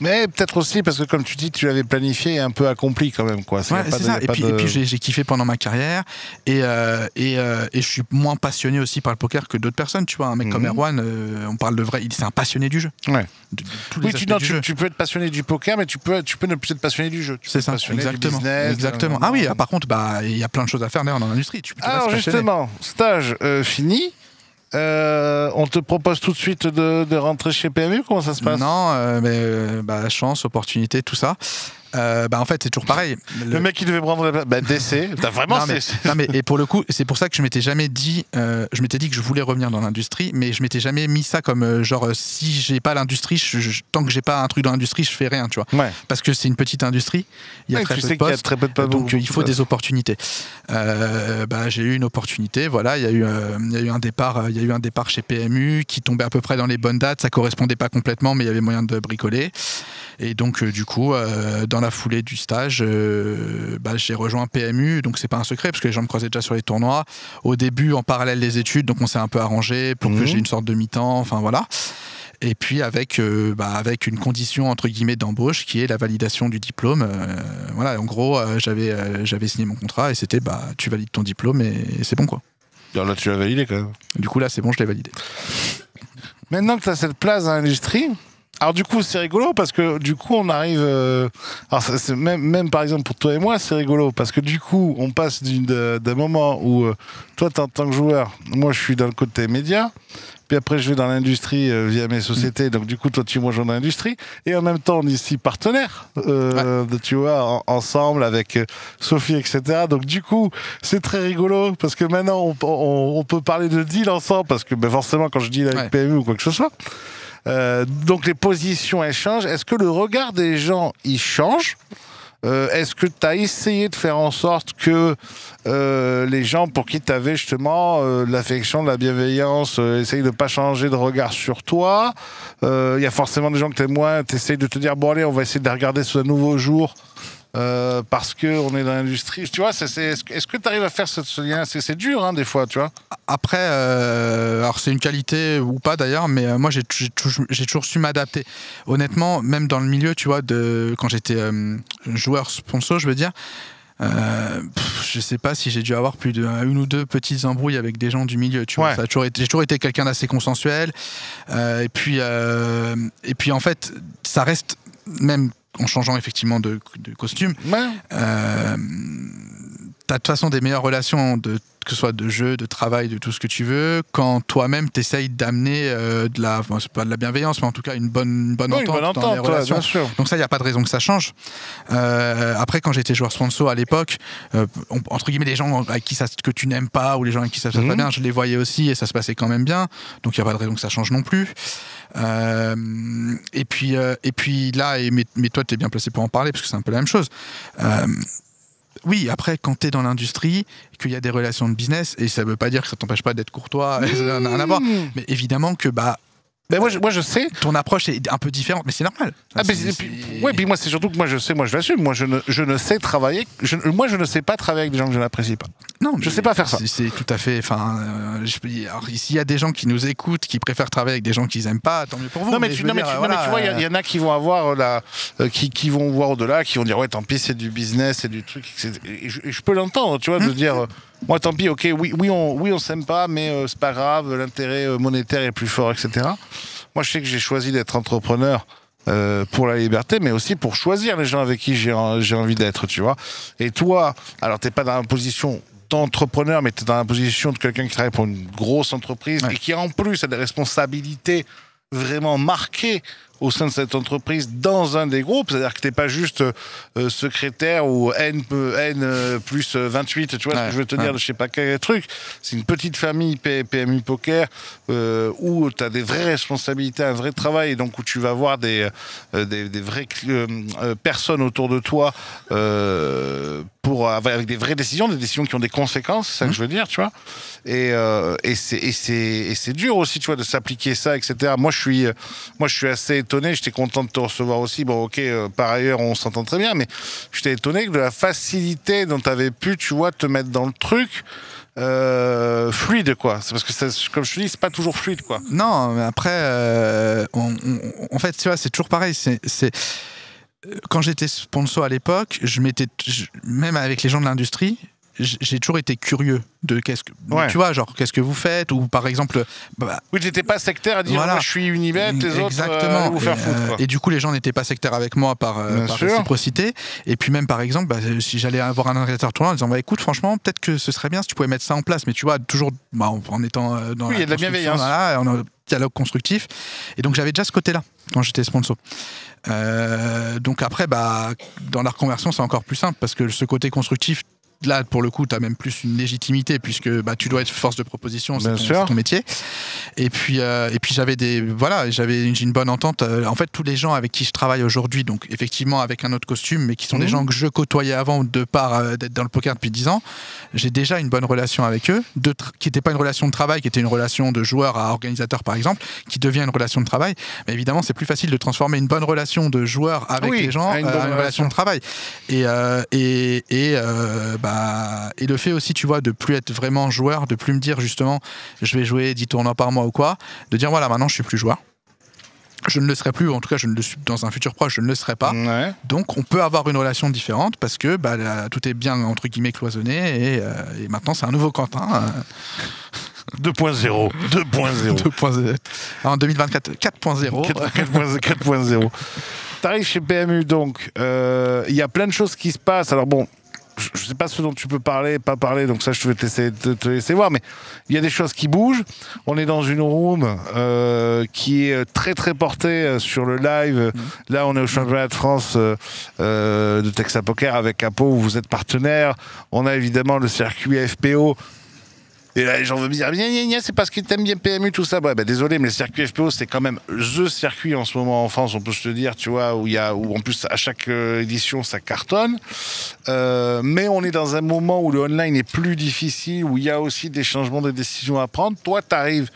Mais peut-être aussi parce que, comme tu dis, tu l'avais planifié et un peu accompli quand même, quoi. C'est ça. Et puis j'ai kiffé pendant ma carrière et je suis moins passionné aussi par le poker que d'autres personnes. Tu vois, un mec comme Erwan, on parle de vrai, c'est un passionné du jeu. Ouais. Tu peux être passionné du poker, mais tu peux ne plus être passionné du jeu. C'est ça, exactement. Exactement. Ah oui, par contre, il y a plein de choses à faire d'ailleurs dans l'industrie. Alors justement, stage fini. On te propose tout de suite de rentrer chez PMU, comment ça se passe? Non, mais chance, opportunité, tout ça. En fait, c'est toujours pareil. Le mec qui devait prendre DC, t'as vraiment. Non, mais et pour le coup, c'est pour ça que je m'étais jamais dit, je m'étais dit que je voulais revenir dans l'industrie, mais je m'étais jamais mis ça comme genre si j'ai pas l'industrie, tant que j'ai pas un truc dans l'industrie, je fais rien, tu vois. Ouais. Parce que c'est une petite industrie, il y a très peu de postes, donc il faut des opportunités. J'ai eu une opportunité, voilà, il y a eu un départ chez PMU qui tombait à peu près dans les bonnes dates, ça correspondait pas complètement, mais il y avait moyen de bricoler. Et donc du coup, dans la foulée du stage, j'ai rejoint PMU, donc c'est pas un secret parce que les gens me croisaient déjà sur les tournois. Au début, en parallèle des études, donc on s'est un peu arrangé pour que j'ai une sorte de mi-temps, enfin voilà. Et puis avec une condition entre guillemets d'embauche qui est la validation du diplôme. Voilà, en gros, j'avais signé mon contrat et c'était tu valides ton diplôme et c'est bon quoi. Alors là, tu l'as validé quand même. Du coup là, c'est bon, je l'ai validé. Maintenant que tu as cette place dans l'industrie, alors du coup c'est rigolo parce que du coup on arrive alors même par exemple pour toi et moi c'est rigolo parce que du coup on passe d'un moment où toi t'es en tant que joueur, moi je suis dans le côté média, puis après je vais dans l'industrie via mes sociétés, donc du coup toi tu me rejoins dans l'industrie et en même temps on est ici partenaires tu vois ensemble avec Sophie etc, donc du coup c'est très rigolo parce que maintenant on peut parler de deal ensemble parce que forcément quand je deal avec PMU ou quoi que ce soit, donc les positions elles changent. Est-ce que le regard des gens il change? Est-ce que tu as essayé de faire en sorte que les gens pour qui tu avais justement l'affection, de la bienveillance, essayent de ne pas changer de regard sur toi? Il y a forcément des gens que tu aimes moins, tu essayes de te dire bon allez on va essayer de les regarder sous un nouveau jour parce qu'on est dans l'industrie, tu vois, est-ce que tu arrives à faire ce lien? C'est dur hein, des fois, tu vois. Après, alors c'est une qualité ou pas d'ailleurs, mais moi j'ai toujours su m'adapter. Honnêtement, même dans le milieu, tu vois, quand j'étais joueur sponsor, je veux dire, je sais pas si j'ai dû avoir plus une ou deux petites embrouilles avec des gens du milieu, tu vois. J'ai toujours été quelqu'un d'assez consensuel, et puis en fait, ça reste même en changeant effectivement de costume. T'as de toute façon des meilleures relations que ce soit de jeu, de travail, de tout ce que tu veux, quand toi-même t'essayes d'amener c'est pas de la bienveillance, mais en tout cas une bonne entente dans les relations. Bien sûr. Donc ça, il n'y a pas de raison que ça change. Après, quand j'étais joueur sponsor à l'époque, entre guillemets, les gens avec qui que tu n'aimes pas ou les gens avec qui ça se passe pas bien, je les voyais aussi et ça se passait quand même bien. Donc il n'y a pas de raison que ça change non plus. Et puis là, mais toi, tu es bien placé pour en parler parce que c'est un peu la même chose. Oui, après, quand tu es dans l'industrie, qu'il y a des relations de business, et ça veut pas dire que ça t'empêche pas d'être courtois, ça n'a rien à voir, mais évidemment que moi je sais. Ton approche est un peu différente, mais c'est normal. Puis moi c'est surtout que moi je sais, moi je l'assume, moi je ne sais travailler, moi je ne sais pas travailler avec des gens que je n'apprécie pas. Non, je sais pas faire ça. C'est tout à fait. S'il y a des gens qui nous écoutent, qui préfèrent travailler avec des gens qu'ils aiment pas, tant mieux pour vous. Non mais tu vois, il y en a qui vont avoir qui vont voir au-delà, qui vont dire ouais tant pis c'est du business, c'est du truc, et je peux l'entendre, tu vois, de dire. Moi, tant pis, ok, oui, on s'aime pas, mais c'est pas grave, l'intérêt monétaire est plus fort, etc. Moi, je sais que j'ai choisi d'être entrepreneur pour la liberté, mais aussi pour choisir les gens avec qui j'ai envie d'être, tu vois. Et toi, alors, t'es pas dans la position d'entrepreneur, mais t'es dans la position de quelqu'un qui travaille pour une grosse entreprise et qui, en plus, a des responsabilités vraiment marquées au sein de cette entreprise dans un des groupes, c'est-à-dire que t'es pas juste secrétaire ou N plus 28, tu vois ce que je veux te dire, de je sais pas quel truc. C'est une petite famille PMU Poker où tu as des vraies responsabilités, un vrai travail, et donc où tu vas avoir des vraies personnes autour de toi avec des vraies décisions, des décisions qui ont des conséquences, c'est ça que je veux dire, tu vois. Et c'est dur aussi, tu vois, de s'appliquer ça, etc. Moi, je suis assez étonné. J'étais content de te recevoir aussi. Bon, ok, par ailleurs, on s'entend très bien, mais j'étais étonné de la facilité dont tu avais pu, tu vois, te mettre dans le truc. Fluide, quoi. C'est parce que, comme je te dis, c'est pas toujours fluide, quoi. Non, mais après, en fait, tu vois, c'est toujours pareil. Quand j'étais sponsor à l'époque, même avec les gens de l'industrie, j'ai toujours été curieux de tu vois, genre qu'est-ce que vous faites, ou par exemple oui, t'étais pas sectaire à dire moi je suis Unibet, les autres vous faire foutre, quoi. Et du coup les gens n'étaient pas sectaires avec moi par réciprocité, et puis même par exemple si j'allais avoir un organisateur tournoi en disant écoute franchement peut-être que ce serait bien si tu pouvais mettre ça en place, mais tu vois toujours en étant dans il y a de la bienveillance, dialogue constructif. Et donc j'avais déjà ce côté-là quand j'étais sponsor. Donc après, dans la reconversion, c'est encore plus simple parce que ce côté constructif, là, pour le coup, tu as même plus une légitimité puisque tu dois être force de proposition, c'est ton métier. Et puis j'ai une bonne entente. En fait, tous les gens avec qui je travaille aujourd'hui, donc effectivement avec un autre costume, mais qui sont des gens que je côtoyais avant de part d'être dans le poker depuis 10 ans, j'ai déjà une bonne relation avec eux, qui n'était pas une relation de travail, qui était une relation de joueur à organisateur par exemple, qui devient une relation de travail. Mais évidemment, c'est plus facile de transformer une bonne relation de joueur avec les gens à une relation de travail. Et le fait aussi, tu vois, de plus être vraiment joueur, de plus me dire justement je vais jouer 10 tournois par mois ou quoi, de dire voilà, maintenant je suis plus joueur. Je ne le serai plus, ou en tout cas je ne le suis dans un futur proche, je ne le serai pas. Ouais. Donc on peut avoir une relation différente parce que tout est bien entre guillemets cloisonné et maintenant c'est un nouveau Quentin. 2.0. En 2024, 4.0. 4.0. T'arrives chez PMU, donc il y a plein de choses qui se passent. Alors bon, je ne sais pas ce dont tu peux parler, pas parler, donc ça je vais te laisser voir, mais il y a des choses qui bougent. On est dans une room qui est très très portée sur le live. Là on est au championnat de France de Texas Poker avec Apo où vous êtes partenaire. On a évidemment le circuit FPO. Et là, les gens veulent me dire, c'est parce qu'ils t'aiment bien PMU, tout ça. Désolé, mais le circuit FPO, c'est quand même the circuit en ce moment en France, on peut se le dire, tu vois, où en plus, à chaque édition, ça cartonne. Mais on est dans un moment où le online est plus difficile, où il y a aussi des changements de décision à prendre. Toi, tu arrives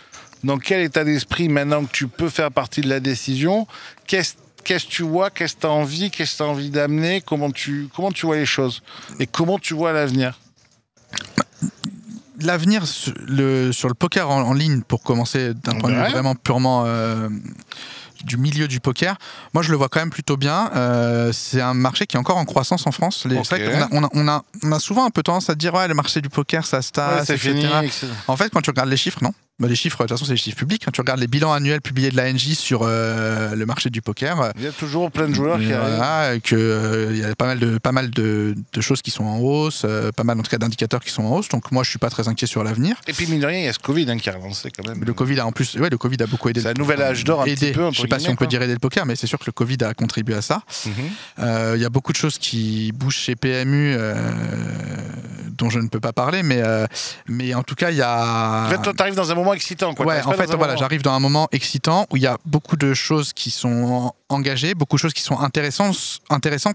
dans quel état d'esprit maintenant que tu peux faire partie de la décision? Qu'est-ce que tu vois? Qu'est-ce que tu as envie? Qu'est-ce que tu as envie d'amener? Comment tu vois les choses? Et comment tu vois l'avenir? L'avenir sur le poker en ligne, pour commencer d'un point de vue vraiment purement du milieu du poker, moi je le vois quand même plutôt bien. C'est un marché qui est encore en croissance en France. C'est vrai qu'on a souvent un peu tendance à dire le marché du poker ça se tasse, etc. Fini, en fait, quand tu regardes les chiffres, non. Les chiffres, de toute façon, c'est les chiffres publics. Quand tu regardes les bilans annuels publiés de l'ANJ sur le marché du poker, il y a toujours plein de joueurs qui arrivent. Il y a pas mal de choses qui sont en hausse, pas mal en tout cas d'indicateurs qui sont en hausse. Donc moi, je suis pas très inquiet sur l'avenir. Et puis mine de rien, il y a ce Covid qui a relancé quand même. Le Covid a en plus, le Covid a beaucoup aidé. C'est un nouvel âge d'or un petit peu. Je sais pas si on peut dire aider le poker, mais c'est sûr que le Covid a contribué à ça. Il y a beaucoup de choses qui bougent chez PMU. Dont je ne peux pas parler, mais en tout cas, il y a... En fait, toi, tu arrives dans un moment excitant, quoi. Ouais, en fait, j'arrive dans un moment excitant où il y a beaucoup de choses qui sont engagées, beaucoup de choses qui sont intéressantes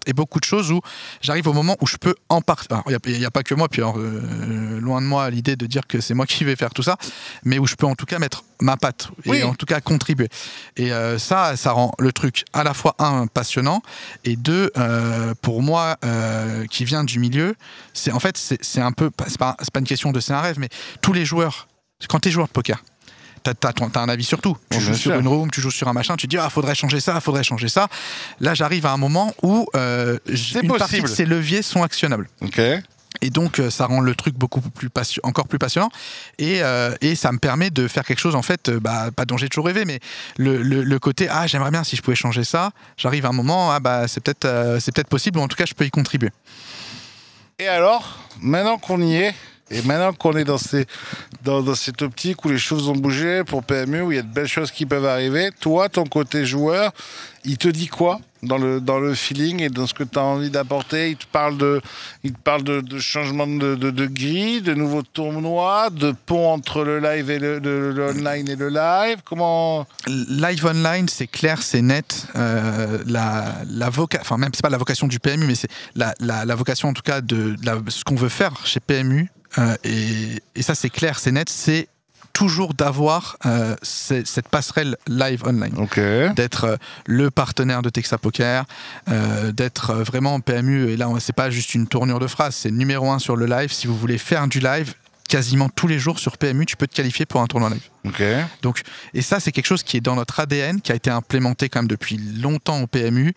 et beaucoup de choses où j'arrive au moment où je peux en parler. Il n'y a pas que moi, puis loin de moi l'idée de dire que c'est moi qui vais faire tout ça, mais où je peux en tout cas mettre ma patte et en tout cas contribuer. Et ça rend le truc à la fois passionnant et deux, pour moi qui vient du milieu, c'est un peu, c'est pas une question de c'est un rêve, mais tous les joueurs, quand tu es joueur de poker, t'as un avis sur tout. Tu joues sur une room, tu joues sur un machin, tu te dis faudrait changer ça. Là, j'arrive à un moment où partie de ces leviers sont actionnables. Et donc, ça rend le truc encore plus passionnant. Et ça me permet de faire quelque chose, en fait, pas dont j'ai toujours rêvé, mais le côté j'aimerais bien si je pouvais changer ça. J'arrive à un moment, c'est peut-être possible, ou en tout cas, je peux y contribuer. Et alors, maintenant qu'on y est, et maintenant qu'on est dans cette optique où les choses ont bougé pour PMU, où il y a de belles choses qui peuvent arriver, toi, ton côté joueur, il te dit quoi dans le feeling et dans ce que tu as envie d'apporter? Il te parle de changement de grille, de nouveaux tournois, de pont entre le live et le online et le live. Comment? Live online, c'est clair, c'est net. Enfin, même c'est pas la vocation du PMU, mais c'est la vocation en tout cas de ce qu'on veut faire chez PMU. Et ça, c'est clair, c'est net, c'est toujours d'avoir cette passerelle live online, d'être le partenaire de Texas Poker, d'être vraiment PMU. Et là, c'est pas juste une tournure de phrase, c'est numéro 1 sur le live. Si vous voulez faire du live, quasiment tous les jours sur PMU, tu peux te qualifier pour un tournoi live. Donc, et ça, c'est quelque chose qui est dans notre ADN, qui a été implémenté quand même depuis longtemps au PMU,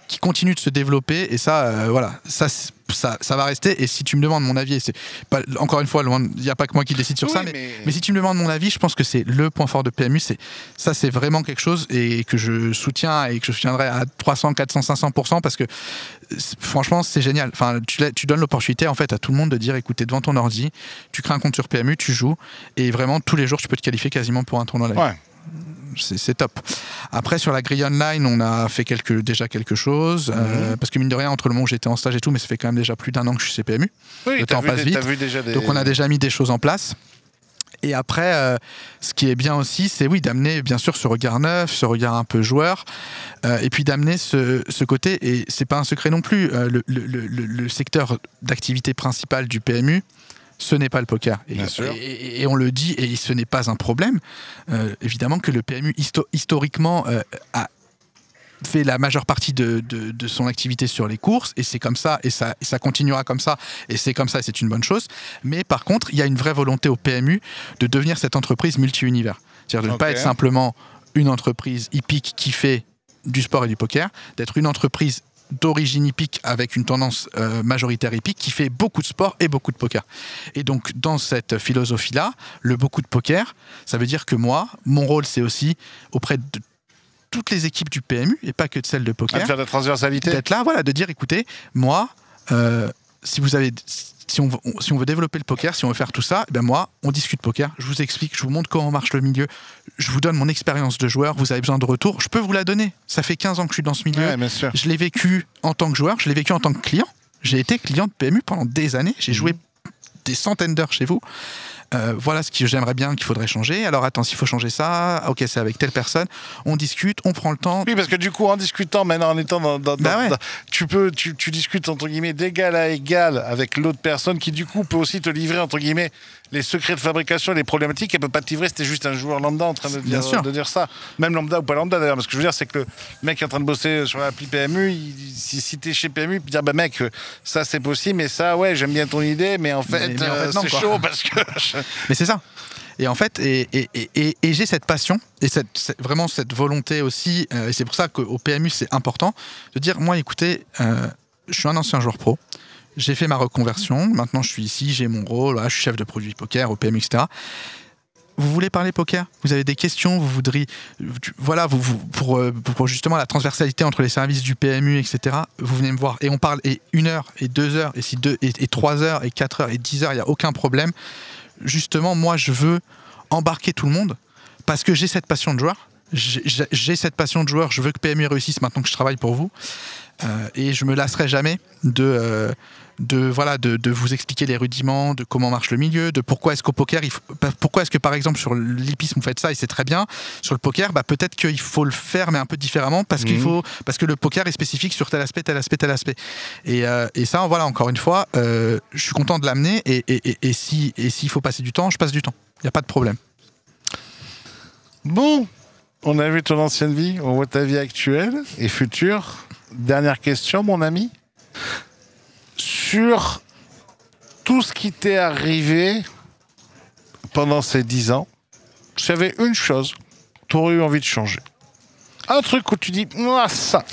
qui continue de se développer et ça voilà, ça va rester. Et si tu me demandes mon avis, et c'est pas, encore une fois, il n'y a pas que moi qui décide sur ça, mais si tu me demandes mon avis, je pense que c'est le point fort de PMU, c'est vraiment quelque chose et que je soutiens et que je soutiendrai à 300, 400, 500% parce que franchement c'est génial. Enfin, tu donnes l'opportunité en fait à tout le monde de dire écoute, t'es devant ton ordi, tu crées un compte sur PMU, tu joues et vraiment tous les jours tu peux te qualifier quasiment pour un tournoi live. Ouais. C'est top. Après, sur la grille online, on a fait déjà quelque chose. Parce que mine de rien, entre le moment où j'étais en stage et tout, mais ça fait quand même déjà plus d'1 an que je suis chez PMU. Oui, le temps passe vite. Donc on a déjà mis des choses en place. Et après, ce qui est bien aussi, c'est d'amener bien sûr ce regard neuf, ce regard un peu joueur, et puis d'amener ce côté, et c'est pas un secret non plus, le secteur d'activité principal du PMU, ce n'est pas le poker. Et on le dit, et ce n'est pas un problème. Évidemment que le PMU, historiquement, a fait la majeure partie de son activité sur les courses, et c'est comme ça, et ça continuera comme ça, et c'est comme ça, et c'est une bonne chose. Mais par contre, il y a une vraie volonté au PMU de devenir cette entreprise multi-univers. C'est-à-dire de ne pas être simplement une entreprise hippique qui fait du sport et du poker, d'être une entreprise d'origine hippique avec une tendance majoritaire hippique qui fait beaucoup de sport et beaucoup de poker. Et donc dans cette philosophie-là, le beaucoup de poker, ça veut dire que moi, mon rôle c'est aussi auprès de toutes les équipes du PMU et pas que de celles de poker. De faire de la transversalité. D'être là, voilà, de dire écoutez, moi, si on veut développer le poker, si on veut faire tout ça, ben moi, on discute poker, je vous explique, je vous montre comment marche le milieu, je vous donne mon expérience de joueur, vous avez besoin de retour, je peux vous la donner. Ça fait 15 ans que je suis dans ce milieu, je l'ai vécu en tant que joueur, je l'ai vécu en tant que client. J'ai été client de PMU pendant des années, j'ai joué des centaines d'heures chez vous. Voilà ce que j'aimerais bien qu'il faudrait changer. Alors attends, s'il faut changer ça, ok, c'est avec telle personne. On discute, on prend le temps. Oui, parce que du coup, en discutant, maintenant, en étant tu discutes entre guillemets d'égal à égal avec l'autre personne qui du coup peut aussi te livrer entre guillemets les secrets de fabrication, les problématiques. Elle peut pas te livrer. C'était juste un joueur lambda en train de dire ça. Même lambda ou pas lambda d'ailleurs. Parce que je veux dire, c'est que le mec qui est en train de bosser sur l'appli PMU, si t'es chez PMU, il peut dire bah mec, ça c'est possible, mais ça ouais, j'aime bien ton idée, mais en fait, non, c'est chaud parce que. Mais c'est ça. Et en fait, et j'ai cette passion et vraiment cette volonté aussi, et c'est pour ça qu'au PMU c'est important de dire moi écoutez, je suis un ancien joueur pro, j'ai fait ma reconversion, maintenant je suis ici, j'ai mon rôle, je suis chef de produit poker au PMU, etc. Vous voulez parler poker? Vous avez des questions? Vous voudriez, voilà, pour justement la transversalité entre les services du PMU, etc. Vous venez me voir et on parle et 1 heure et 2 heures et 3 heures et 4 heures et 10 heures, il y a aucun problème. Justement, moi, je veux embarquer tout le monde parce que j'ai cette passion de joueur. J'ai cette passion de joueur. Je veux que PMU réussisse maintenant que je travaille pour vous. Et je me lasserai jamais de vous expliquer les rudiments, de comment marche le milieu, de pourquoi est-ce qu'au poker, pourquoi est-ce que par exemple sur l'hippisme vous faites ça et c'est très bien. Sur le poker, peut-être qu'il faut le faire mais un peu différemment parce que le poker est spécifique sur tel aspect, tel aspect, tel aspect. Et ça, voilà, encore une fois, je suis content de l'amener et s'il faut passer du temps, je passe du temps. Il n'y a pas de problème. Bon, on a vu ton ancienne vie, on voit ta vie actuelle et future. Dernière question, mon ami. Sur tout ce qui t'est arrivé pendant ces 10 ans, s'il y avait une chose, tu aurais eu envie de changer. Un truc où tu dis, ça.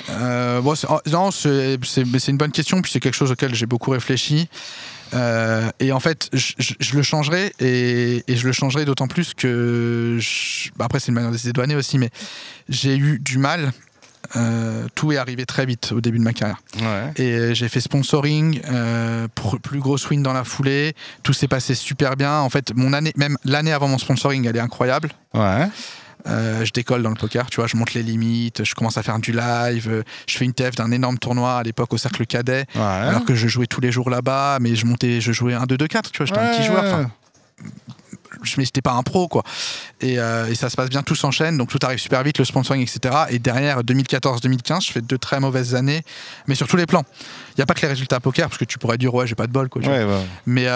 C'est une bonne question, puis c'est quelque chose auquel j'ai beaucoup réfléchi. Et en fait, je le changerai et je le changerai d'autant plus que après c'est une manière de se dédouaner aussi, mais j'ai eu du mal. Tout est arrivé très vite au début de ma carrière. Ouais. Et j'ai fait sponsoring, plus grosse win dans la foulée. Tout s'est passé super bien. En fait, même l'année avant mon sponsoring, elle est incroyable. Ouais. Je décolle dans le poker, tu vois, je monte les limites, je commence à faire du live, je fais une TF d'un énorme tournoi à l'époque au Cercle Cadet, alors que je jouais tous les jours là-bas, mais je jouais 1, 2, 2, 4, tu vois, j'étais un petit joueur. Mais j'étais pas un pro, quoi. Et ça se passe bien, tout s'enchaîne, donc tout arrive super vite, le sponsoring, etc. Et derrière, 2014-2015, je fais 2 très mauvaises années, mais sur tous les plans. Il n'y a pas que les résultats poker, parce que tu pourrais dire, ouais, j'ai pas de bol, quoi. Mais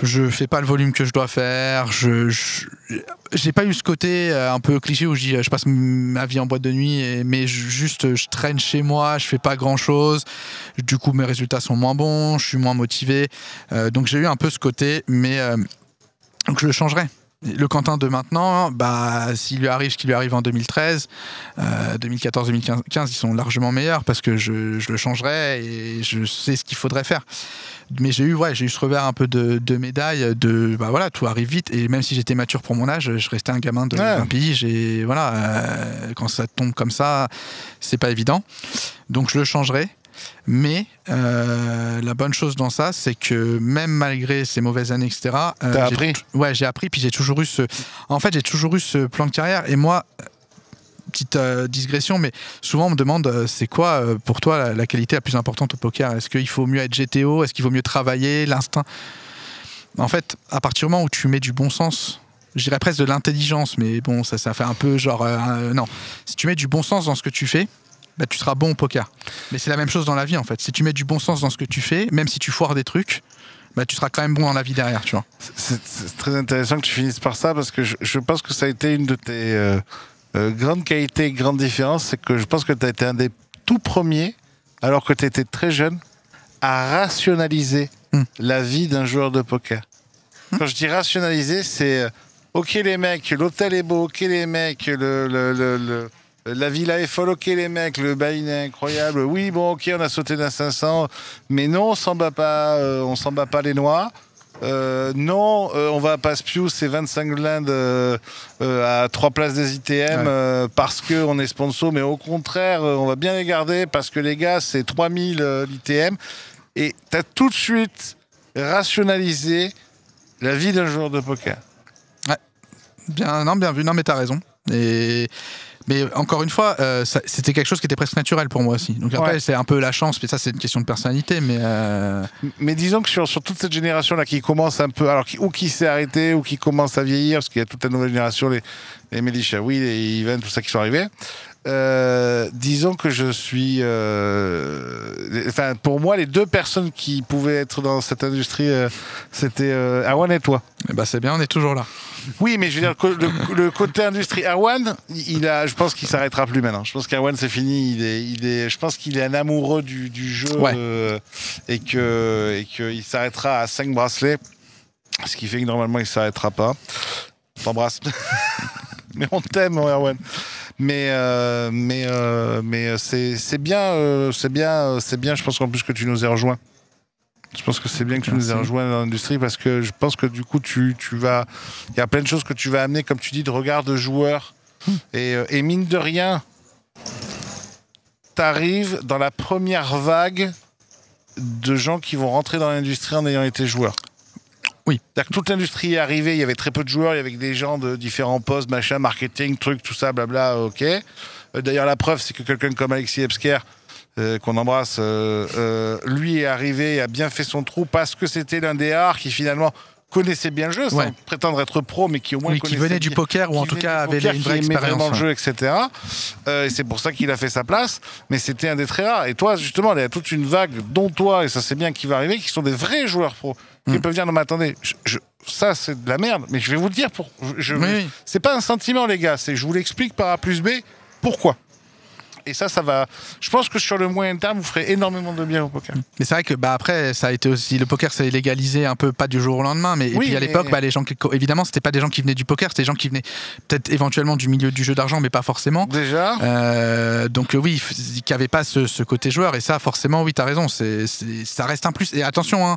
je fais pas le volume que je dois faire. J'ai pas eu ce côté un peu cliché où je passe ma vie en boîte de nuit, mais je traîne chez moi, je fais pas grand chose. Du coup, mes résultats sont moins bons, je suis moins motivé. Donc j'ai eu un peu ce côté, mais donc je le changerai. Le Quentin de maintenant, s'il lui arrive ce qui lui arrive en 2013, 2014, 2015, ils sont largement meilleurs parce que je le changerais et je sais ce qu'il faudrait faire. Mais j'ai eu ce revers un peu de médaille, tout arrive vite. Et même si j'étais mature pour mon âge, je restais un gamin de 20 piges. Et quand ça tombe comme ça, c'est pas évident. Donc je le changerai. Mais la bonne chose dans ça, c'est que même malgré ces mauvaises années, etc. T'as appris ? Ouais, j'ai appris. Puis j'ai toujours eu ce plan de carrière. Et moi, petite digression, mais souvent on me demande c'est quoi pour toi la qualité la plus importante au poker ? Est-ce qu'il faut mieux être GTO ? Est-ce qu'il vaut mieux travailler, l'instinct ? En fait, à partir du moment où tu mets du bon sens, je dirais presque de l'intelligence, mais bon, ça fait un peu genre non. Si tu mets du bon sens dans ce que tu fais, tu seras bon au poker. Mais c'est la même chose dans la vie en fait. Si tu mets du bon sens dans ce que tu fais, même si tu foires des trucs, tu seras quand même bon dans la vie derrière, tu vois. C'est très intéressant que tu finisses par ça parce que je pense que ça a été une de tes grandes qualités, grande différence, c'est que je pense que tu as été un des tout premiers, alors que tu étais très jeune, à rationaliser la vie d'un joueur de poker. Quand je dis rationaliser, c'est ok les mecs, l'hôtel est beau, ok les mecs, la villa est folle, ok les mecs, le buy-in est incroyable, oui bon ok on a sauté d'un 500, mais non on s'en bat pas les noix. Non, on va pas Spiu, c'est 25 blindes à 3 places des ITM parce qu'on est sponsor, mais au contraire, on va bien les garder parce que les gars, c'est 3000 l'ITM. Et tu as tout de suite rationalisé la vie d'un joueur de poker. Ouais, bien vu, non mais t'as raison. Mais encore une fois, c'était quelque chose qui était presque naturel pour moi aussi. Donc après, c'est un peu la chance, mais ça, c'est une question de personnalité. Mais disons que sur toute cette génération-là qui commence un peu, alors ou qui s'est arrêté, ou qui commence à vieillir, parce qu'il y a toute la nouvelle génération, les Melishawi, les Ivan, tout ça qui sont arrivés. Disons que je suis... pour moi, les deux personnes qui pouvaient être dans cette industrie, c'était Erwan et toi. C'est bien, on est toujours là. Oui, mais je veux dire, le côté industrie, Erwan, je pense qu'il s'arrêtera plus maintenant. Je pense qu'Erwan, c'est fini. Je pense qu'il est un amoureux du jeu et qu'il s'arrêtera à 5 bracelets, ce qui fait que normalement, il ne s'arrêtera pas. Je t'embrasse. Mais on t'aime, Erwan. Mais c'est bien. Je pense qu'en plus que tu nous aies rejoints. Je pense que c'est bien que tu nous aies rejoints dans l'industrie parce que je pense que du coup tu vas. Il y a plein de choses que tu vas amener, comme tu dis, de regard de joueur. Et mine de rien, t'arrives dans la première vague de gens qui vont rentrer dans l'industrie en ayant été joueurs. Oui. C'est-à-dire que toute l'industrie est arrivée, il y avait très peu de joueurs, il y avait des gens de différents postes, machin, marketing, trucs, tout ça, blabla, ok. D'ailleurs, la preuve, c'est que quelqu'un comme Alexis Ebsker, qu'on embrasse, lui est arrivé et a bien fait son trou parce que c'était l'un des rares qui finalement connaissait bien le jeu, sans prétendre être pro, mais qui au moins qui venait du poker ou en tout cas avait une vraie expérience. Vraiment le jeu, etc. Et c'est pour ça qu'il a fait sa place, mais c'était un des très rares. Et toi, justement, il y a toute une vague, dont toi, et ça c'est bien qui va arriver, qui sont des vrais joueurs pro, qui peuvent dire non mais attendez, ça c'est de la merde, mais je vais vous le dire, c'est pas un sentiment les gars, je vous l'explique par A plus B, pourquoi. Et ça va. Je pense que sur le moyen terme, vous ferez énormément de bien au poker. Mais c'est vrai que après, ça a été aussi le poker, s'est légalisé un peu, pas du jour au lendemain, mais et puis à l'époque, les gens évidemment, c'était pas des gens qui venaient du poker, c'était des gens qui venaient peut-être éventuellement du milieu du jeu d'argent, mais pas forcément. Déjà. Donc oui, qui avait pas ce côté joueur, et ça, forcément, oui, t'as raison, ça reste un plus. Et attention,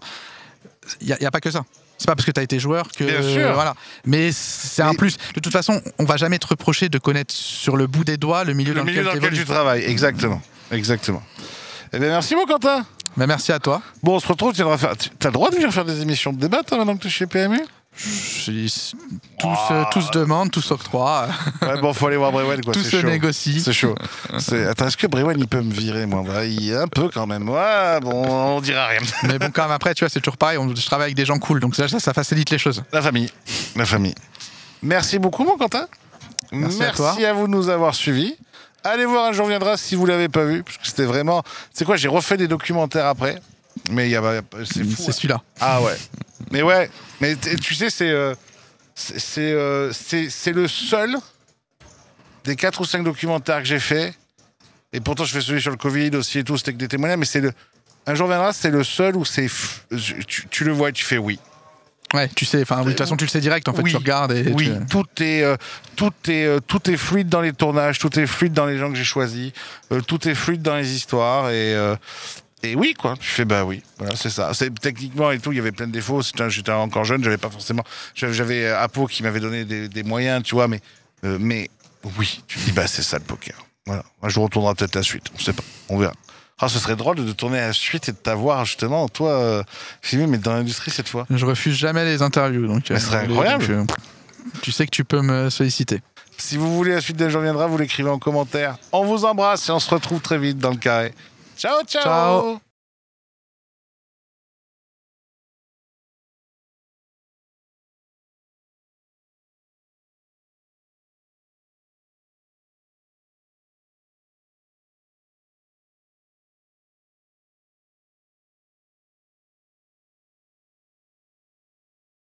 il y a pas que ça. C'est pas parce que tu as été joueur que. Bien sûr. Voilà. Mais c'est un plus. De toute façon, on va jamais te reprocher de connaître sur le bout des doigts le milieu dans lequel tu travailles. Exactement. Eh bien, merci, mon Quentin. Merci à toi. Bon, on se retrouve. Tu as le droit de venir faire des émissions de débat, toi, maintenant que tu es chez PMU ? Tous demandent, tous octroient. Ouais, bon, faut aller voir Brewen, quoi. Tout se négocie. C'est chaud. Attends, est-ce que Brewen, il peut me virer, moi ? Il y a un peu quand même. Ouais, bon, on dira rien. Mais bon, quand même, après, tu vois, c'est toujours pareil. Je travaille avec des gens cool, donc ça facilite les choses. La famille. Merci beaucoup, mon Quentin. Merci à vous de nous avoir suivis. Allez voir Un jour viendra si vous l'avez pas vu, parce que c'était vraiment. C'est quoi ? J'ai refait des documentaires après, mais c'est fou. C'est celui-là. Ah ouais. Mais ouais. Mais tu sais, c'est le seul des 4 ou 5 documentaires que j'ai fait. Et pourtant, je fais celui sur le Covid aussi et tout, c'était que des témoignages. Mais Un jour viendra, c'est le seul où tu le vois et tu fais oui. Ouais, tu sais, enfin, de toute façon, tu le sais direct, en fait, Oui. tu regardes et. Oui, tout est fluide dans les tournages, tout est fluide dans les gens que j'ai choisis, tout est fluide dans les histoires et oui, quoi. Tu fais, bah oui, voilà, c'est ça. Techniquement et tout, il y avait plein de défauts. J'étais encore jeune, j'avais pas forcément. J'avais Apo qui m'avait donné des moyens, tu vois, mais oui, tu te dis, bah c'est ça le poker. Voilà. Un jour, on tournera peut-être la suite, on sait pas, on verra. Ah, ce serait drôle de tourner la suite et de t'avoir justement, toi, filmé, mais dans l'industrie cette fois. Je refuse jamais les interviews, donc. Mais ce serait incroyable. Tu sais que tu peux me solliciter. Si vous voulez la suite d'Un jour viendra, vous l'écrivez en commentaire. On vous embrasse et on se retrouve très vite dans le carré. Ciao, ciao. Ciao.